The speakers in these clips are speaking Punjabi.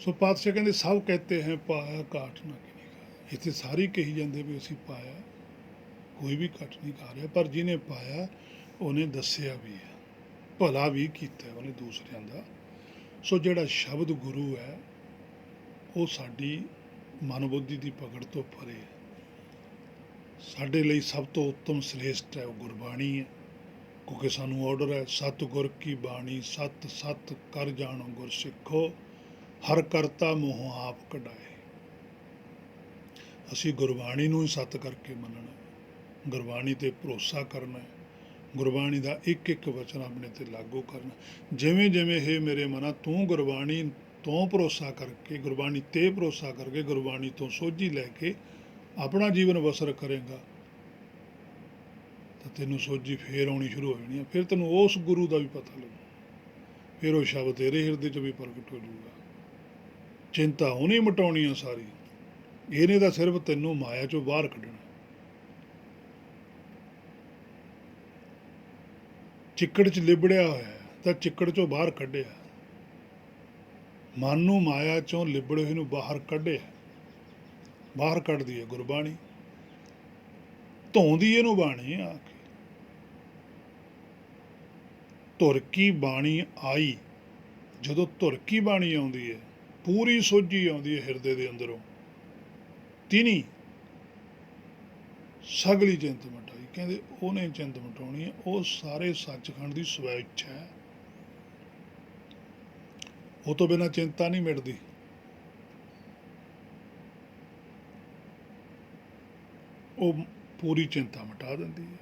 सो पातशाह कहते सब कहते हैं पाया घाट ना किनी का। इतने सारे कही जाते भी असी पाया, कोई भी घट नहीं खा रहा, पर जिन्हें पाया उन्हें दसिया भी है, भला भी किया उन्हें दूसरों का। सो जिहड़ा शब्द गुरु है वो साडी मनबुद्धि की पकड़ तो परे है। साडे लई सब तो उत्तम श्रेष्ठ है वो गुरबाणी है, क्योंकि सानू ऑर्डर है सतगुर की बाणी सत सत कर जानो गुर सिखो, हर करता मोह आप कढाए। असी गुरबाणी नूं ही सत करके मनना, गुरबाणी ते भरोसा करना, गुरबाणी का एक एक वचन अपने ते लागू करना। जिमें जिमें हे मेरे मना तू गुरबाणी तो भरोसा करके, गुरबाणी ते भरोसा करके, गुरबाणी तो सोझी लैके अपना जीवन बसर करेगा तो तेनों सोझी फिर आनी शुरू हो जानी है। फिर तेनों उस गुरु का भी पता लगू, फिर वो शब्द तेरे हिरदे च भी प्रगट हो जाऊगा। चिंता उन्हें मिटाउनी है सारी, इन्हें तो सिर्फ तेनों माया चों बाहर कढ़ना। चिक्कड़ च लिबड़िया होया तो चिक्कड़ चों बाहर कढ़िया, मन नूं माया चों लिबड़े हुए बाहर कढ़िया, बाहर कढ़दी है गुरबाणी, धोंदी इहनूं बाणी आ के। धुर की बाणी आई, जदों धुर की बाणी आउंदी है पूरी सोझी आउंदी है हिरदे दे अंदरों, तिनी सगली चिंत मिटाई। कहते उन्हें चिंत मिटाउणी है, वो सारे सचखंड की स्वै इच्छा है, वो तो बिना चिंता नहीं मिटती। वो पूरी चिंता मिटा देंदी है।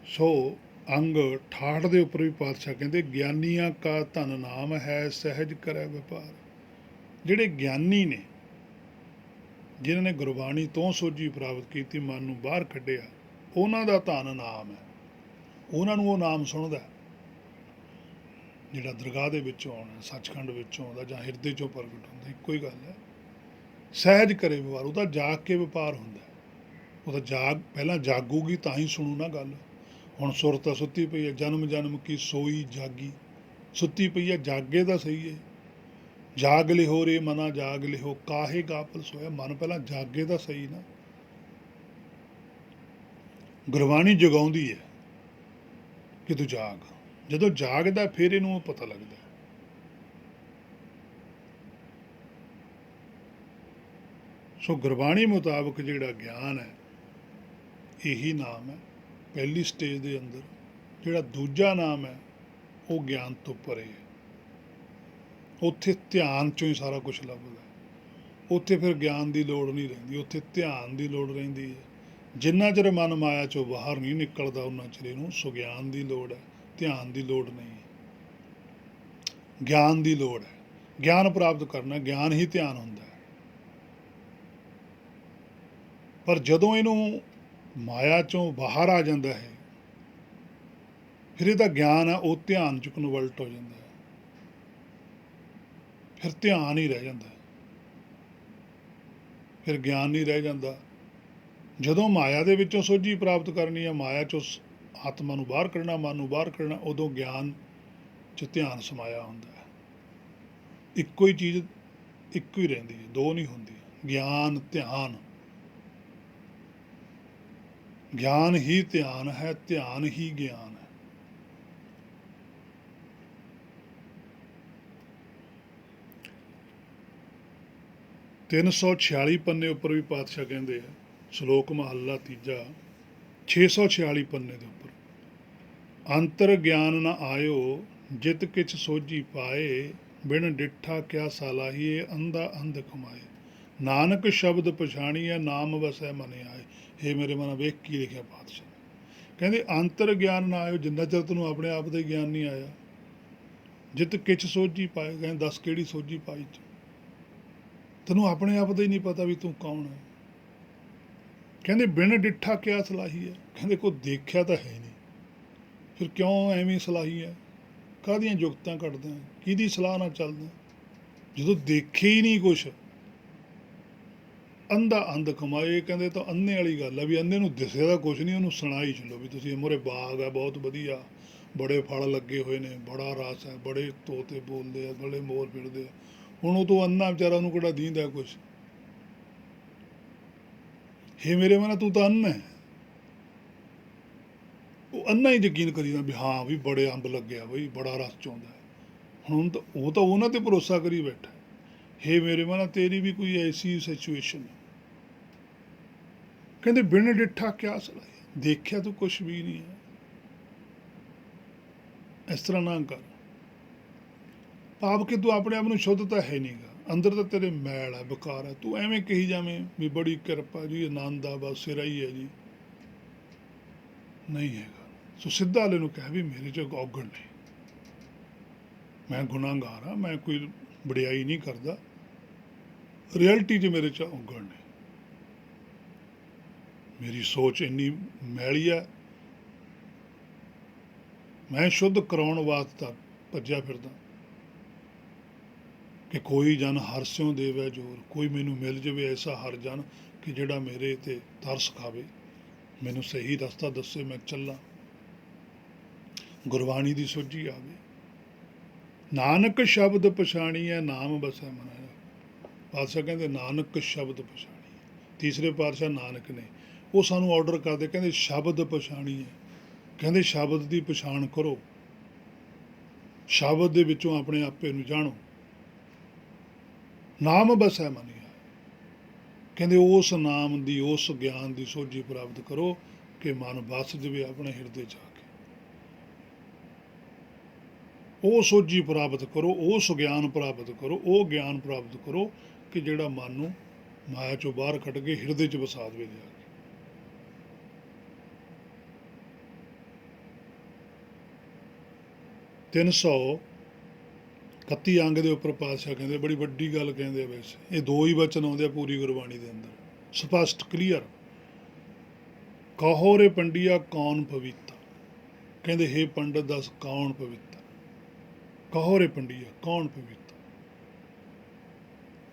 सो अंग 68 के उपर भी पातशाह कहते ज्ञानिया का धन नाम है सहज करे व्यापार। जिहड़े ज्ञानी ने, जिन्होंने गुरबाणी तो सोझी प्राप्त की, मन नूं बाहर कढ़िया, उन्हां दा धन नाम है, उन्हां नूं वो नाम सुणदा जिहड़ा दरगाह दे विचों आउणा, सचखंड विचों आउंदा जां हिरदे चों प्रगट हुंदा, इक्को ही गल है। सहज करे व्यापार, ਉਹਦਾ जाग के व्यापार ਹੁੰਦਾ, ਉਹਦਾ जाग ਪਹਿਲਾਂ जागूगी ਤਾਂ ਹੀ ਸੁਣੂ ਨਾ ਗੱਲ। ਹੁਣ ਸੁਰ ਤਾਂ ਸੁੱਤੀ ਪਈ ਹੈ, ਜਨਮ ਜਨਮ ਕੀ ਸੋਈ ਜਾਗੀ, ਸੁੱਤੀ ਪਈ ਹੈ, ਜਾਗੇ ਤਾਂ ਸਹੀ ਹੈ। ਜਾਗ ਲਿਹੋ ਰੇ ਮਨਾ ਜਾਗ ਲਿਹੋ, ਕਾਹੇ ਗਾਪਲ ਸੋਇਆ, ਮਨ ਪਹਿਲਾਂ ਜਾਗੇ ਤਾਂ ਸਹੀ ਨਾ। ਗੁਰਬਾਣੀ ਜਗਾਉਂਦੀ ਹੈ ਕਿ ਤੂੰ ਜਾਗ, ਜਦੋਂ ਜਾਗਦਾ ਫਿਰ ਇਹਨੂੰ ਪਤਾ ਲੱਗਦਾ। ਸੋ ਗੁਰਬਾਣੀ ਮੁਤਾਬਕ ਜਿਹੜਾ ਗਿਆਨ ਹੈ ਇਹੀ ਨਾਮ ਹੈ ਪਹਿਲੀ ਸਟੇਜ ਦੇ ਅੰਦਰ। ਜਿਹੜਾ ਦੂਜਾ ਨਾਮ ਹੈ ਉਹ ਗਿਆਨ ਤੋਂ ਪਰੇ ਹੈ, ਉੱਥੇ ਧਿਆਨ ਚੋਂ ਹੀ ਸਾਰਾ ਕੁਝ ਲੱਭਦਾ। ਉੱਥੇ ਫਿਰ ਗਿਆਨ ਦੀ ਲੋੜ ਨਹੀਂ ਰਹਿੰਦੀ, ਉੱਥੇ ਧਿਆਨ ਦੀ ਲੋੜ ਰਹਿੰਦੀ ਹੈ। ਜਿੰਨਾ ਚਿਰ ਮਨ ਮਾਇਆ ਚੋਂ ਬਾਹਰ ਨਹੀਂ ਨਿਕਲਦਾ ਉਹਨਾਂ ਚਿਰ ਇਹਨੂੰ ਸੁਗਿਆਨ ਦੀ ਲੋੜ ਹੈ, ਧਿਆਨ ਦੀ ਲੋੜ ਨਹੀਂ ਹੈ। ਗਿਆਨ ਦੀ ਲੋੜ ਹੈ, ਗਿਆਨ ਪ੍ਰਾਪਤ ਕਰਨਾ, ਗਿਆਨ ਹੀ ਧਿਆਨ ਹੁੰਦਾ ਹੈ। ਪਰ ਜਦੋਂ ਇਹਨੂੰ ਮਾਇਆ ਚੋਂ ਬਾਹਰ ਆ ਜਾਂਦਾ ਹੈ, ਫਿਰ ਇਹਦਾ ਗਿਆਨ ਹੈ ਉਹ ਧਿਆਨ 'ਚ ਕਨਵਰਟ ਹੋ ਜਾਂਦਾ ਹੈ, ਫਿਰ ਧਿਆਨ ਹੀ ਰਹਿ ਜਾਂਦਾ, ਫਿਰ ਗਿਆਨ ਨਹੀਂ ਰਹਿ ਜਾਂਦਾ। ਜਦੋਂ ਮਾਇਆ ਦੇ ਵਿੱਚੋਂ ਸੋਝੀ ਪ੍ਰਾਪਤ ਕਰਨੀ ਹੈ, ਮਾਇਆ 'ਚੋਂ ਆਤਮਾ ਨੂੰ ਬਾਹਰ ਕੱਢਣਾ, ਮਨ ਨੂੰ ਬਾਹਰ ਕੱਢਣਾ, ਉਦੋਂ ਗਿਆਨ 'ਚ ਧਿਆਨ ਸਮਾਇਆ ਹੁੰਦਾ ਹੈ। ਇੱਕੋ ਹੀ ਚੀਜ਼ ਇੱਕੋ ਹੀ ਰਹਿੰਦੀ ਹੈ, ਦੋ ਨਹੀਂ ਹੁੰਦੀ। ਗਿਆਨ ਧਿਆਨ, ਗਿਆਨ ਹੀ ਧਿਆਨ ਹੈ, ਧਿਆਨ ਹੀ ਗਿਆਨ ਹੈ। ਤਿੰਨ 346 ਪੰਨੇ ਉੱਪਰ ਵੀ ਪਾਤਸ਼ਾਹ ਕਹਿੰਦੇ ਆ, ਸ਼ਲੋਕ ਮਹੱਲਾ ਤੀਜਾ 646 ਪੰਨੇ ਦੇ ਉੱਪਰ, ਅੰਤਰ ਗਿਆਨ ਨ ਆਇਓ ਜਿਤ ਕਿਛ ਸੋਝੀ ਪਾਏ, ਬਿਨ ਡਿੱਠਾ ਕਿਆ ਸਾਲਾਹੀਏ ਅੰਧਾ ਅੰਧ ਕਮਾਏ, ਨਾਨਕ ਸ਼ਬਦ ਪਛਾਣੀਐ ਨਾਮ ਵਸੈ ਮਨ ਆਏ। ਇਹ ਮੇਰੇ ਮਨ ਵੇਖ ਕੀ ਲਿਖਿਆ ਪਾਤਸ਼ਾਹ ਕਹਿੰਦੇ, ਅੰਤਰ ਗਿਆਨ ਨਾ ਆਇਓ, ਜਿੰਨਾ ਚਿਰ ਤੈਨੂੰ ਆਪਣੇ ਆਪ ਦਾ ਗਿਆਨ ਨਹੀਂ ਆਇਆ। ਜਿਤ ਕਿਛ ਸੋਝੀ ਪਾਏ, ਕਹਿੰਦੇ ਦੱਸ ਕਿਹੜੀ ਸੋਝੀ ਪਾਈ, ਤੈਨੂੰ ਆਪਣੇ ਆਪ ਦਾ ਹੀ ਨਹੀਂ ਪਤਾ ਵੀ ਤੂੰ ਕੌਣ ਹੈ। ਕਹਿੰਦੇ ਬਿਨ ਡਿੱਠਾ ਕਿਆ ਸਲਾਹੀ ਹੈ, ਕਹਿੰਦੇ ਕੋਈ ਦੇਖਿਆ ਤਾਂ ਹੈ ਨਹੀਂ, ਫਿਰ ਕਿਉਂ ਐਵੇਂ ਸਲਾਹੀ ਹੈ, ਕਾਹਦੀਆਂ ਜੁਗਤਾਂ ਕੱਢਦਾ, ਕਿਹਦੀ ਸਲਾਹ ਨਾਲ ਚੱਲਦਾ, ਜਦੋਂ ਦੇਖੇ ਹੀ ਨਹੀਂ ਕੁਛ। ਅੰਧਾ ਅੰਧ ਕਮਾਏ। ਕਹਿੰਦੇ ਤਾਂ ਅੰਨੇ ਵਾਲੀ ਗੱਲ ਆ ਵੀ ਅੰਨੇ ਨੂੰ ਦਿਸਿਆ ਤਾਂ ਕੁਛ ਨਹੀਂ, ਉਹਨੂੰ ਸੁਣਾਈ ਚੱਲੋ ਵੀ ਤੁਸੀਂ ਮੂਹਰੇ ਬਾਗ ਆ ਬਹੁਤ ਵਧੀਆ, ਬੜੇ ਫਲ ਲੱਗੇ ਹੋਏ ਨੇ, ਬੜਾ ਰਸ ਹੈ, ਬੜੇ ਤੋਤੇ ਬੋਲਦੇ ਆ, ਬੜੇ ਮੋਰ ਫਿਰਦੇ ਆ। ਹੁਣ ਉਹ ਤੋਂ ਅੰਨਾ ਵਿਚਾਰਾ, ਉਹਨੂੰ ਕਿਹੜਾ ਦੀਂਦਾ ਕੁਛ। ਹੇ ਮੇਰੇ ਮਨਾ ਤੂੰ ਤਾਂ ਅੰਨਾ ਹੈ। ਉਹ ਅੰਨਾ ਹੀ ਯਕੀਨ ਕਰੀ ਜਾਂਦਾ ਵੀ ਹਾਂ ਵੀ ਬੜੇ ਅੰਬ ਲੱਗਿਆ ਬਈ, ਬੜਾ ਰਸ ਚੋਂਦਾ ਹੈ। ਹੁਣ ਤਾਂ ਉਹਨਾਂ ਤੇ ਭਰੋਸਾ ਕਰੀ ਬੈਠਾ। ਹੇ ਮੇਰੇ ਮਨਾ ਤੇਰੀ ਵੀ ਕੋਈ ਐਸੀ ਸਿਚੁਏਸ਼ਨ ਹੈ। ਕਹਿੰਦੇ ਬਿਨ ਡਿੱਠਾ ਕਿਆ ਸਲਾਹ, ਦੇਖਿਆ ਤੂੰ ਕੁਛ ਵੀ ਨਹੀਂ ਹੈ। ਇਸ ਤਰ੍ਹਾਂ ਨਾ ਕਰ। ਭਾਵ ਕਿ ਤੂੰ ਆਪਣੇ ਆਪ ਨੂੰ ਸ਼ੁੱਧ ਤਾਂ ਹੈ ਨਹੀਂਗਾ, ਅੰਦਰ ਤਾਂ ਤੇਰੇ ਮੈਲ ਹੈ, ਬਕਾਰ ਹੈ। ਤੂੰ ਐਵੇਂ ਕਹੀ ਜਾਵੇਂ ਵੀ ਬੜੀ ਕਿਰਪਾ ਜੀ, ਆਨੰਦ ਆ, ਬਸ ਸਿਰਾ ਹੀ ਹੈ ਜੀ, ਨਹੀਂ ਹੈਗਾ। ਸੋ ਸਿੱਧਾ ਵਾਲੇ ਨੂੰ ਕਹਿ ਵੀ ਮੇਰੇ 'ਚ ਔਗਣ ਨਹੀਂ, ਮੈਂ ਗੁਨਾਹਗਾਰ ਹਾਂ, ਮੈਂ ਕੋਈ ਵਡਿਆਈ ਨਹੀਂ ਕਰਦਾ, ਰਿਐਲਿਟੀ 'ਚ ਮੇਰੇ 'ਚ ਔਗਣ ਨੇ, ਮੇਰੀ ਸੋਚ ਇੰਨੀ ਮੈਲੀ ਹੈ, ਮੈਂ ਸ਼ੁੱਧ ਕਰਾਉਣ ਵਾਸਤੇ ਭੱਜਿਆ ਫਿਰਦਾ ਕਿ ਕੋਈ ਜਨ ਹਰਸਿਓ ਦੇਵੈ ਜੋਰ, ਕੋਈ ਮੈਨੂੰ ਮਿਲ ਜਾਵੇ ਐਸਾ ਹਰ ਜਨ ਕਿ ਜਿਹੜਾ ਮੇਰੇ ਤੇ ਤਰਸ ਖਾਵੇ, ਮੈਨੂੰ ਸਹੀ ਰਸਤਾ ਦੱਸੇ, ਮੈਂ ਚੱਲਾਂ, ਗੁਰਬਾਣੀ ਦੀ ਸੋਝੀ ਆਵੇ। ਨਾਨਕ ਸ਼ਬਦ ਪਛਾਣੀਐ ਨਾਮ ਬਸੈ ਮਨੈ। ਪਾਤਸ਼ਾਹ ਕਹਿੰਦੇ ਨਾਨਕ ਸ਼ਬਦ ਪਛਾਣੀਐ। ਤੀਸਰੇ ਪਾਤਸ਼ਾਹ ਨਾਨਕ ਨੇ ਉਹ ਸਾਨੂੰ ਆਰਡਰ ਕਰਦੇ, ਕਹਿੰਦੇ ਸ਼ਬਦ ਪਛਾਣੀਐ। ਕਹਿੰਦੇ ਸ਼ਬਦ ਦੀ ਪਛਾਣ ਕਰੋ, ਸ਼ਬਦ ਦੇ ਵਿੱਚੋਂ ਆਪਣੇ ਆਪੇ ਨੂੰ ਜਾਣੋ। ਨਾਮ ਬਸੈ ਮਨਿਆ, ਕਹਿੰਦੇ ਉਸ ਨਾਮ ਦੀ, ਉਸ ਗਿਆਨ ਦੀ ਸੋਝੀ ਪ੍ਰਾਪਤ ਕਰੋ ਕਿ ਮਨ ਵਸ ਜਾਵੇ ਆਪਣੇ ਹਿਰਦੇ 'ਚ ਆ ਕੇ। ਉਹ ਸੋਝੀ ਪ੍ਰਾਪਤ ਕਰੋ, ਉਸ ਗਿਆਨ ਪ੍ਰਾਪਤ ਕਰੋ, ਉਹ ਗਿਆਨ ਪ੍ਰਾਪਤ ਕਰੋ ਕਿ ਜਿਹੜਾ ਮਨ ਨੂੰ ਮਾਇਆ 'ਚੋਂ ਬਾਹਰ ਕੱਢ ਕੇ ਹਿਰਦੇ 'ਚ ਵਸਾ ਦੇਵੇ ਜਾ ਕੇ। 331 ਅੰਗ ਦੇ ਉੱਪਰ ਪਾਤਸ਼ਾਹ ਕਹਿੰਦੇ ਬੜੀ ਵੱਡੀ ਗੱਲ ਕਹਿੰਦੇ ਆ। ਵੈਸੇ ਇਹ ਦੋ ਹੀ ਬਚਨ ਆਉਂਦੇ ਆ ਪੂਰੀ ਗੁਰਬਾਣੀ ਦੇ ਅੰਦਰ, ਸਪਸ਼ਟ ਕਲੀਅਰ। ਕਹੋ ਰੇ ਪੰਡਿਆ ਕੌਣ ਪਵਿੱਤਾ, ਕਹਿੰਦੇ ਹੇ ਪੰਡਤ ਦੱਸ ਕੌਣ ਪਵਿੱਤਾ। ਕਹੋ ਰੇ ਪੰਡਿਆ ਕੌਣ ਪਵਿੱਤਾ,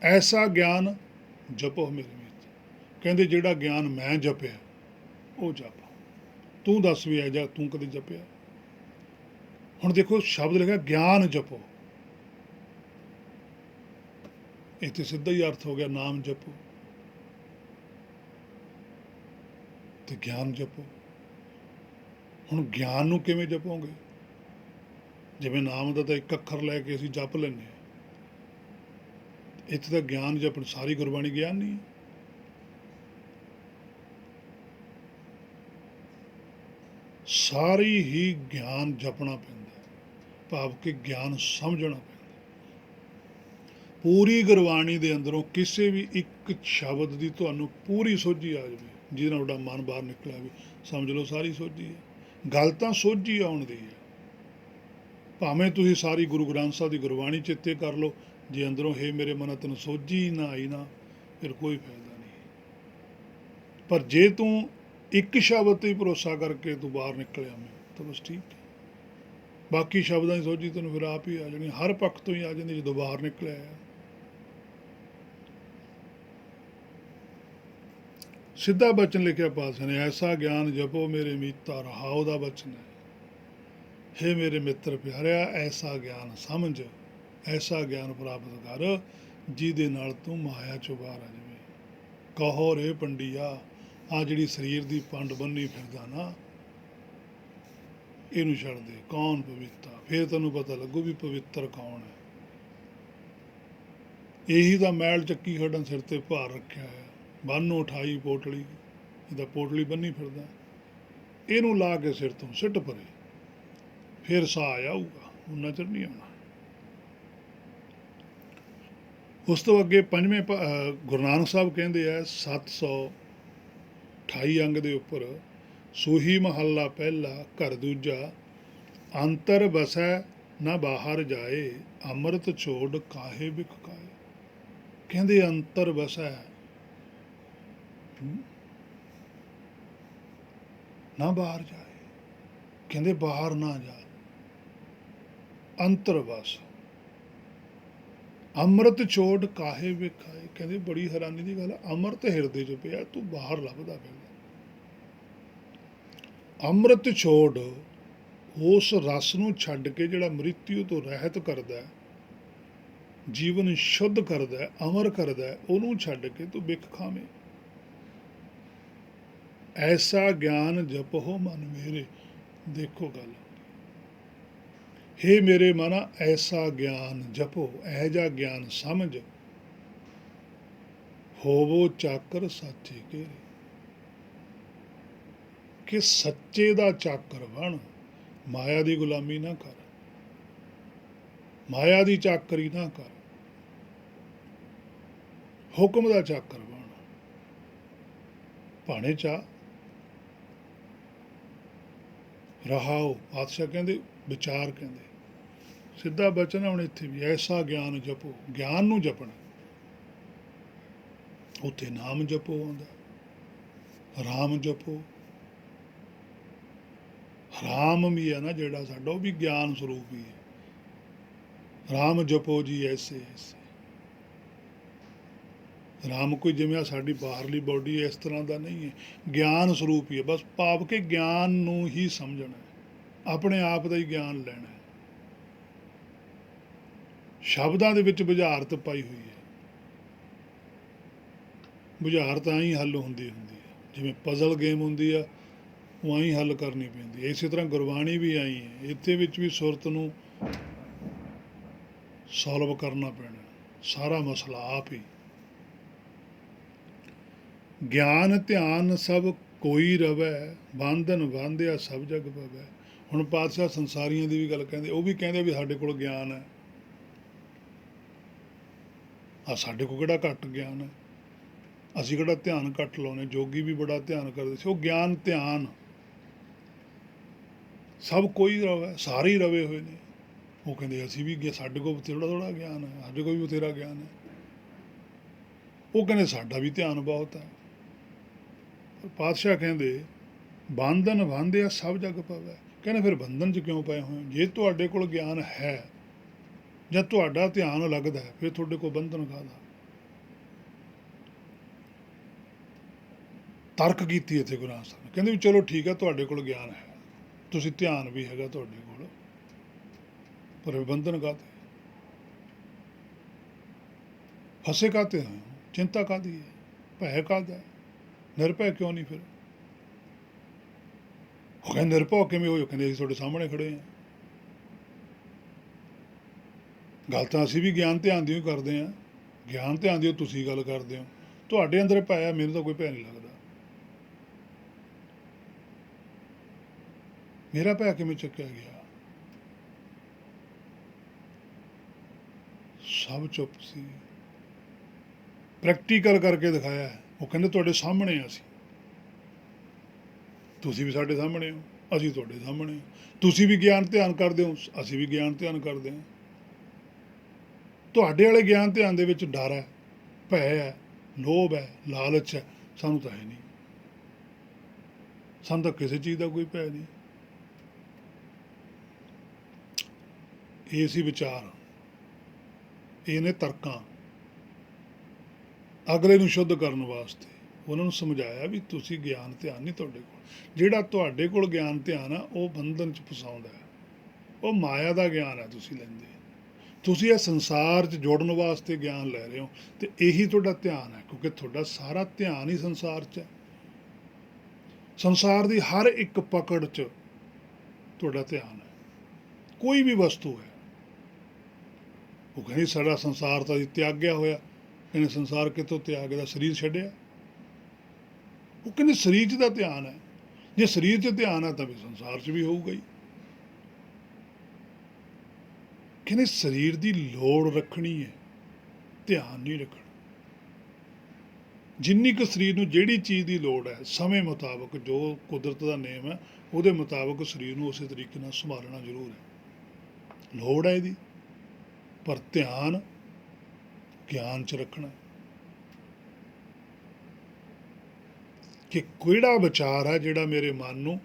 ਐਸਾ ਗਿਆਨ ਜਪੋ ਮੇਰੇ ਵਿੱਚ। ਕਹਿੰਦੇ ਜਿਹੜਾ ਗਿਆਨ ਮੈਂ ਜਪਿਆ ਉਹ ਜਪ, ਤੂੰ ਦੱਸ ਵੀ ਆ ਜਾ ਤੂੰ ਕਦੇ ਜਪਿਆ। ਹੁਣ ਦੇਖੋ ਸ਼ਬਦ ਲਿਖਿਆ ਗਿਆਨ ਜਪੋ, ਇੱਥੇ ਸਿੱਧਾ ਹੀ ਅਰਥ ਹੋ ਗਿਆ ਨਾਮ ਜਪੋ ਤੇ ਗਿਆਨ ਜਪੋ। ਹੁਣ ਗਿਆਨ ਨੂੰ ਕਿਵੇਂ ਜਪੋਗੇ? ਜਿਵੇਂ ਨਾਮ ਦਾ ਤਾਂ ਇੱਕ ਅੱਖਰ ਲੈ ਕੇ ਅਸੀਂ ਜਪ ਲੈਂਦੇ ਹਾਂ, ਇੱਥੇ ਤਾਂ ਗਿਆਨ ਜਪਣ, ਸਾਰੀ ਗੁਰਬਾਣੀ ਗਿਆਨ ਨਹੀਂ ਹੈ। ਸਾਰੀ ਹੀ ਗਿਆਨ ਜਪਣਾ ਪੈਂਦਾ, ਭਾਵ ਕਿ ਗਿਆਨ ਸਮਝਣਾ ਪੈਂਦਾ। ਪੂਰੀ ਗੁਰਬਾਣੀ ਦੇ ਅੰਦਰੋਂ ਕਿਸੇ ਵੀ ਇੱਕ ਸ਼ਬਦ ਦੀ ਤੁਹਾਨੂੰ ਪੂਰੀ ਸੋਝੀ ਆ ਜਾਵੇ, ਜਿਹਦੇ ਨਾਲ ਤੁਹਾਡਾ ਮਨ ਬਾਹਰ ਨਿਕਲਿਆ ਵੀ, ਸਮਝ ਲਓ ਸਾਰੀ ਸੋਝੀ ਹੈ। ਗੱਲ ਤਾਂ ਸੋਝੀ ਆਉਣ ਦੀ ਹੈ। ਭਾਵੇਂ ਤੁਸੀਂ ਸਾਰੀ ਗੁਰੂ ਗ੍ਰੰਥ ਸਾਹਿਬ ਦੀ ਗੁਰਬਾਣੀ ਚਿੱਤੇ ਕਰ ਲਓ, ਜੇ ਅੰਦਰੋਂ ਹੇ ਮੇਰੇ ਮਨ ਤੈਨੂੰ ਸੋਝੀ ਨਾ ਆਈ ਨਾ, ਫਿਰ ਕੋਈ ਫਾਇਦਾ ਨਹੀਂ। ਪਰ ਜੇ ਤੂੰ ਇੱਕ ਸ਼ਬਦ 'ਤੇ ਹੀ ਭਰੋਸਾ ਕਰਕੇ ਤੂੰ ਬਾਹਰ ਨਿਕਲਿਆ ਮੈਂ ਤਾਂ ਬਸ ਠੀਕ ਹੈ। ਬਾਕੀ ਸ਼ਬਦਾਂ ਦੀ ਸੋਝੀ ਤੈਨੂੰ ਫਿਰ ਆਪ ਹੀ ਆ ਜਾਣੀ, ਹਰ ਪੱਖ ਤੋਂ ਹੀ ਆ ਜਾਂਦੀ ਜਦੋਂ ਬਾਹਰ ਨਿਕਲਿਆ ਆ। ਸਿੱਧਾ ਬਚਨ ਲਿਖਿਆ ਪਾਤਸ਼ਾਹ ਨੇ, ਐਸਾ ਗਿਆਨ ਜਪੋ ਮੇਰੇ ਮੀਤਾ, ਰਹਾਉ ਦਾ ਬਚਨ ਹੈ। ਹੇ ਮੇਰੇ ਮਿੱਤਰ ਪਿਆਰਿਆ, ਐਸਾ ਗਿਆਨ ਸਮਝ, ਐਸਾ ਗਿਆਨ ਪ੍ਰਾਪਤ ਕਰ ਜਿਹਦੇ ਨਾਲ ਤੂੰ ਮਾਇਆ ਚੋਂ ਬਾਹਰ ਆ ਜਾਵੇ। ਕਹੋ ਰੇ ਪੰਡਿਆ, ਆ ਜਿਹੜੀ ਸਰੀਰ ਦੀ ਪੰਡ ਬੰਨੀ ਫਿਰਦਾ ਨਾ, ਇਹਨੂੰ ਛੱਡ ਦੇ। ਕੌਣ ਪਵਿੱਤਾ, ਫਿਰ ਤੈਨੂੰ ਪਤਾ ਲੱਗੂ ਵੀ ਪਵਿੱਤਰ ਕੌਣ ਹੈ। ਇਹੀ ਤਾਂ ਮੈਲ ਚੱਕੀ ਖੜਨ ਸਿਰ ਤੇ ਭਾਰ ਰੱਖਿਆ ਹੈ। ਬੰਨ ਉਠਾਈ ਪੋਟਲੀ, ਇਹਦਾ ਪੋਟਲੀ ਬੰਨੀ ਫਿਰਦਾ, ਇਹਨੂੰ ਲਾ ਕੇ ਸਿਰ ਤੋਂ ਸਿੱਟ ਪਰੇ, ਫਿਰ ਸਾਹ ਆਊਗਾ, ਉਨਾ ਚਿਰ ਨਹੀਂ ਆਉਣਾ। ਉਸ ਤੋਂ ਅੱਗੇ ਪੰਜਵੇਂ ਗੁਰੂ ਨਾਨਕ ਸਾਹਿਬ ਕਹਿੰਦੇ ਆ 728 ਅੰਗ ਦੇ ਉੱਪਰ, ਸੂਹੀ ਮਹੱਲਾ ਪਹਿਲਾ ਘਰ ਦੂਜਾ, ਅੰਤਰ ਵਸੈ ਨਾ ਬਾਹਰ ਜਾਏ, ਅੰਮ੍ਰਿਤ ਛੋੜ ਕਾਹੇ ਬਿਖ ਕਾਏ। ਕਹਿੰਦੇ ਅੰਤਰ ਵਸੈ ਨਾ ਬਾਹਰ ਜਾਏ, ਕਹਿੰਦੇ ਬਾਹਰ ਨਾ ਜਾ, ਅੰਤਰ ਵਸ, ਅੰਮ੍ਰਿਤ ਛੋੜ ਕਾਹੇ ਵਿਖਾਏ। ਕਹਿੰਦੇ ਬੜੀ ਹੈਰਾਨੀ ਦੀ ਗੱਲ, ਅੰਮ੍ਰਿਤ ਹਿਰਦੇ 'ਚ ਪਿਆ, ਤੂੰ ਬਾਹਰ ਲੱਭਦਾ ਪਿਆ। ਅੰਮ੍ਰਿਤ ਛੋੜ, ਉਸ ਰਸ ਨੂੰ ਛੱਡ ਕੇ ਜਿਹੜਾ ਮ੍ਰਿਤਿੂ ਤੋਂ ਰਹਿਤ ਕਰਦਾ ਹੈ, ਜੀਵਨ ਸ਼ੁੱਧ ਕਰਦਾ ਹੈ, ਅਮਰ ਕਰਦਾ ਹੈ, ਉਹਨੂੰ ਛੱਡ ਕੇ ਤੂੰ ਬਿਖ ਖਾਵੇਂ। ਐਸਾ ਗਿਆਨ ਜਪੋ ਮਨ ਮੇਰੇ। ਦੇਖੋ ਗੱਲ, ਹੇ ਮੇਰੇ ਮਨਾ ਐਸਾ ਗਿਆਨ ਜਪੋ, ਇਹ ਜਿਹਾ ਗਿਆਨ ਸਮਝ, ਹੋਵੋ ਚਾਕਰ ਸਾਚੇ ਕੇ, ਕਿ ਸੱਚੇ ਦਾ ਚਾਕਰ ਬਣ, ਮਾਇਆ ਦੀ ਗੁਲਾਮੀ ਨਾ ਕਰ, ਮਾਇਆ ਦੀ ਚਾਕਰੀ ਨਾ ਕਰ, ਹੁਕਮ ਦਾ ਚਾਕਰ ਬਣ। ਭਾਣੇ ਚਾ ਰਹਾਓ, ਪਾਤਸ਼ਾਹ ਕਹਿੰਦੇ ਵਿਚਾਰ, ਕਹਿੰਦੇ ਸਿੱਧਾ ਬਚਨ ਹੁਣ ਇੱਥੇ ਵੀ, ਐਸਾ ਗਿਆਨ ਜਪੋ, ਗਿਆਨ ਨੂੰ ਜਪਣਾ। ਉੱਥੇ ਨਾਮ ਜਪੋ ਆਉਂਦਾ, ਰਾਮ ਜਪੋ। ਰਾਮ ਵੀ ਹੈ ਨਾ ਜਿਹੜਾ ਸਾਡਾ, ਉਹ ਵੀ ਗਿਆਨ ਸਰੂਪ ਹੀ ਹੈ। ਰਾਮ ਜਪੋ ਜੀ ਐਸੇ ਐਸੇ। ਰਾਮ ਕੋਈ ਜਿਵੇਂ ਸਾਡੀ ਬਾਹਰਲੀ ਬੋਡੀ ਇਸ ਤਰ੍ਹਾਂ ਦਾ ਨਹੀਂ ਹੈ, ਗਿਆਨ ਸਰੂਪ ਹੀ ਹੈ। ਬਸ ਭਾਵ ਕਿ ਗਿਆਨ ਨੂੰ ਹੀ ਸਮਝਣਾ ਹੈ, ਆਪਣੇ ਆਪ ਦਾ ਹੀ ਗਿਆਨ ਲੈਣਾ ਹੈ। ਸ਼ਬਦਾਂ ਦੇ ਵਿੱਚ ਬੁਝਾਰਤ ਪਾਈ ਹੋਈ ਹੈ, ਬੁਝਾਰਤ ਤਾਂ ਹੀ ਹੱਲ ਹੁੰਦੀ ਹੈ। ਜਿਵੇਂ ਪਜ਼ਲ ਗੇਮ ਹੁੰਦੀ ਆ, ਉਹ ਆਈ ਹੱਲ ਕਰਨੀ ਪੈਂਦੀ ਹੈ। ਇਸੇ ਤਰ੍ਹਾਂ ਗੁਰਬਾਣੀ ਵੀ ਆਈ ਹੈ, ਇਹਦੇ ਵਿੱਚ ਵੀ ਸੁਰਤ ਨੂੰ ਸੋਲਵ ਕਰਨਾ ਪੈਣਾ, ਸਾਰਾ ਮਸਲਾ ਆਪ ਹੀ। ਗਿਆਨ ਧਿਆਨ ਸਭ ਕੋਈ ਰਵੈ, ਬੰਧਨ ਬਾਂਧਿਆ ਸਭ ਜਗ ਪਵੈ। ਹੁਣ ਪਾਤਸ਼ਾਹ ਸੰਸਾਰੀਆਂ ਦੀ ਵੀ ਗੱਲ ਕਹਿੰਦੇ, ਉਹ ਵੀ ਕਹਿੰਦੇ ਵੀ ਸਾਡੇ ਕੋਲ ਗਿਆਨ ਹੈ, ਸਾਡੇ ਕੋਲ ਕਿਹੜਾ ਘੱਟ ਗਿਆਨ ਹੈ, ਅਸੀਂ ਕਿਹੜਾ ਧਿਆਨ ਘੱਟ ਲਾਉਣੇ। ਜੋਗੀ ਵੀ ਬੜਾ ਧਿਆਨ ਕਰਦੇ ਸੀ, ਉਹ ਗਿਆਨ ਧਿਆਨ ਸਭ ਕੋਈ ਰਵੇ, ਸਾਰੇ ਹੀ ਰਵੇ ਹੋਏ ਨੇ। ਉਹ ਕਹਿੰਦੇ ਅਸੀਂ ਵੀ, ਸਾਡੇ ਕੋਲ ਥੋੜ੍ਹਾ ਥੋੜ੍ਹਾ ਗਿਆਨ ਹੈ, ਸਾਡੇ ਕੋਲ ਵੀ ਬਥੇਰਾ ਗਿਆਨ ਹੈ। ਉਹ ਕਹਿੰਦੇ ਸਾਡਾ ਵੀ ਧਿਆਨ ਬਹੁਤ ਹੈ। ਪਾਤਸ਼ਾਹ ਕਹਿੰਦੇ ਬੰਧਨ ਬਾਂਧਿਆ ਸਭ ਜਗ ਪਵੈ। ਕਹਿੰਦੇ ਫਿਰ ਬੰਧਨ 'ਚ ਕਿਉਂ ਪਏ ਹੋਏ? ਜੇ ਤੁਹਾਡੇ ਕੋਲ ਗਿਆਨ ਹੈ ਜਾਂ ਤੁਹਾਡਾ ਧਿਆਨ ਲੱਗਦਾ, ਫਿਰ ਤੁਹਾਡੇ ਕੋਲ ਬੰਧਨ ਕਾਹਦਾ? ਤਰਕ ਕੀਤੀ ਇੱਥੇ ਗੁਰੂ ਨਾਨਕ ਸਾਹਿਬ ਨੇ, ਕਹਿੰਦੇ ਵੀ ਚਲੋ ਠੀਕ ਹੈ, ਤੁਹਾਡੇ ਕੋਲ ਗਿਆਨ ਹੈ, ਤੁਸੀਂ ਧਿਆਨ ਵੀ ਹੈਗਾ ਤੁਹਾਡੇ ਕੋਲ, ਪਰ ਬੰਧਨ ਕਾਹਦੇ? ਫਸੇ ਕਾਹਤੇ ਹੋਏ? ਚਿੰਤਾ ਕਾਹਦੀ ਹੈ? ਭੈ ਕਾਹਦਾ? ਨਿਰਭੈ ਕਿਉਂ ਨਹੀਂ? ਫਿਰ ਉਹ ਕਹਿੰਦੇ ਨਿਰਭੈ ਕਿਵੇਂ ਹੋ? ਕਹਿੰਦੇ ਅਸੀਂ ਤੁਹਾਡੇ ਸਾਹਮਣੇ ਖੜੇ ਹਾਂ। ਗੱਲ ਤਾਂ ਅਸੀਂ ਵੀ ਗਿਆਨ ਧਿਆਨ ਦੀ ਕਰਦੇ ਹਾਂ, ਗਿਆਨ ਧਿਆਨ ਦੀ ਤੁਸੀਂ ਗੱਲ ਕਰਦੇ ਹੋ। ਤੁਹਾਡੇ ਅੰਦਰ ਭੈ ਹੈ, ਮੈਨੂੰ ਤਾਂ ਕੋਈ ਭੈ ਨਹੀਂ ਲੱਗਦਾ। ਮੇਰਾ ਭੈ ਕਿਵੇਂ ਚੱਕਿਆ ਗਿਆ? ਸਭ ਚੁੱਪ ਸੀ, ਪ੍ਰੈਕਟੀਕਲ ਕਰਕੇ ਦਿਖਾਇਆ। ਉਹ ਕਹਿੰਦੇ ਤੁਹਾਡੇ ਸਾਹਮਣੇ ਆ ਅਸੀਂ, ਤੁਸੀਂ ਵੀ ਸਾਡੇ ਸਾਹਮਣੇ ਹੋ, ਅਸੀਂ ਤੁਹਾਡੇ ਸਾਹਮਣੇ ਹੋ। ਤੁਸੀਂ ਵੀ ਗਿਆਨ ਧਿਆਨ ਕਰਦੇ ਹੋ, ਅਸੀਂ ਵੀ ਗਿਆਨ ਧਿਆਨ ਕਰਦੇ ਹਾਂ। ਤੁਹਾਡੇ ਵਾਲੇ ਗਿਆਨ ਧਿਆਨ ਦੇ ਵਿੱਚ ਡਰ ਹੈ, ਭੈ ਹੈ, ਲੋਭ ਹੈ, ਲਾਲਚ ਹੈ, ਸਾਨੂੰ ਤਾਂ ਹੈ ਨਹੀਂ। ਸਾਨੂੰ ਤਾਂ ਕਿਸੇ ਚੀਜ਼ ਦਾ ਕੋਈ ਭੈ ਨਹੀਂ। ਇਹ ਸੀ ਵਿਚਾਰ, ਇਹ ਨੇ ਤਰਕਾਂ। ਅਗਲੇ ਨੂੰ ਸ਼ੁੱਧ ਕਰਨ ਵਾਸਤੇ ਉਹਨਾਂ ਨੂੰ ਸਮਝਾਇਆ ਵੀ ਤੁਸੀਂ ਗਿਆਨ ਧਿਆਨ ਨਹੀਂ ਤੁਹਾਡੇ ਕੋਲ, ਜਿਹੜਾ ਤੁਹਾਡੇ ਕੋਲ ਗਿਆਨ ਧਿਆਨ ਆ ਉਹ ਬੰਧਨ 'ਚ ਫਸਾਉਂਦਾ ਹੈ, ਉਹ ਮਾਇਆ ਦਾ ਗਿਆਨ ਹੈ ਤੁਸੀਂ ਲੈਂਦੇ। ਤੁਸੀਂ ਇਹ ਸੰਸਾਰ 'ਚ ਜੁੜਨ ਵਾਸਤੇ ਗਿਆਨ ਲੈ ਰਹੇ ਹੋ, ਅਤੇ ਇਹੀ ਤੁਹਾਡਾ ਧਿਆਨ ਹੈ, ਕਿਉਂਕਿ ਤੁਹਾਡਾ ਸਾਰਾ ਧਿਆਨ ਹੀ ਸੰਸਾਰ 'ਚ ਹੈ। ਸੰਸਾਰ ਦੀ ਹਰ ਇੱਕ ਪਕੜ 'ਚ ਤੁਹਾਡਾ ਧਿਆਨ ਹੈ, ਕੋਈ ਵੀ ਵਸਤੂ ਹੈ। ਉਹ ਕਹਿੰਦੀ ਸਾਡਾ ਸੰਸਾਰ ਤਾਂ ਅਸੀਂ ਤਿਆਗਿਆ ਹੋਇਆ। ਕਹਿੰਦੇ ਸੰਸਾਰ ਕਿੱਥੋਂ ਤਿਆਗਦਾ? ਸਰੀਰ ਛੱਡਿਆ। ਉਹ ਕਹਿੰਦੇ ਸਰੀਰ 'ਚ ਦਾ ਧਿਆਨ ਹੈ, ਜੇ ਸਰੀਰ 'ਚ ਧਿਆਨ ਹੈ ਤਾਂ ਵੀ ਸੰਸਾਰ 'ਚ ਵੀ ਹੋਊਗਾ ਹੀ। ਕਹਿੰਦੇ ਸਰੀਰ ਦੀ ਲੋੜ ਰੱਖਣੀ ਹੈ, ਧਿਆਨ ਨਹੀਂ ਰੱਖਣਾ। ਜਿੰਨੀ ਕੁ ਸਰੀਰ ਨੂੰ ਜਿਹੜੀ ਚੀਜ਼ ਦੀ ਲੋੜ ਹੈ, ਸਮੇਂ ਮੁਤਾਬਕ ਜੋ ਕੁਦਰਤ ਦਾ ਨੇਮ ਹੈ ਉਹਦੇ ਮੁਤਾਬਕ ਸਰੀਰ ਨੂੰ ਉਸੇ ਤਰੀਕੇ ਨਾਲ ਸੰਭਾਲਣਾ ਜ਼ਰੂਰ ਹੈ। ਲੋੜ ਹੈ ਇਹਦੀ, ਪਰ ਧਿਆਨ ਗਿਆਨ 'ਚ ਰੱਖਣਾ ਕਿ ਕਿਹੜਾ ਵਿਚਾਰ ਹੈ ਜਿਹੜਾ ਮੇਰੇ ਮਨ ਨੂੰ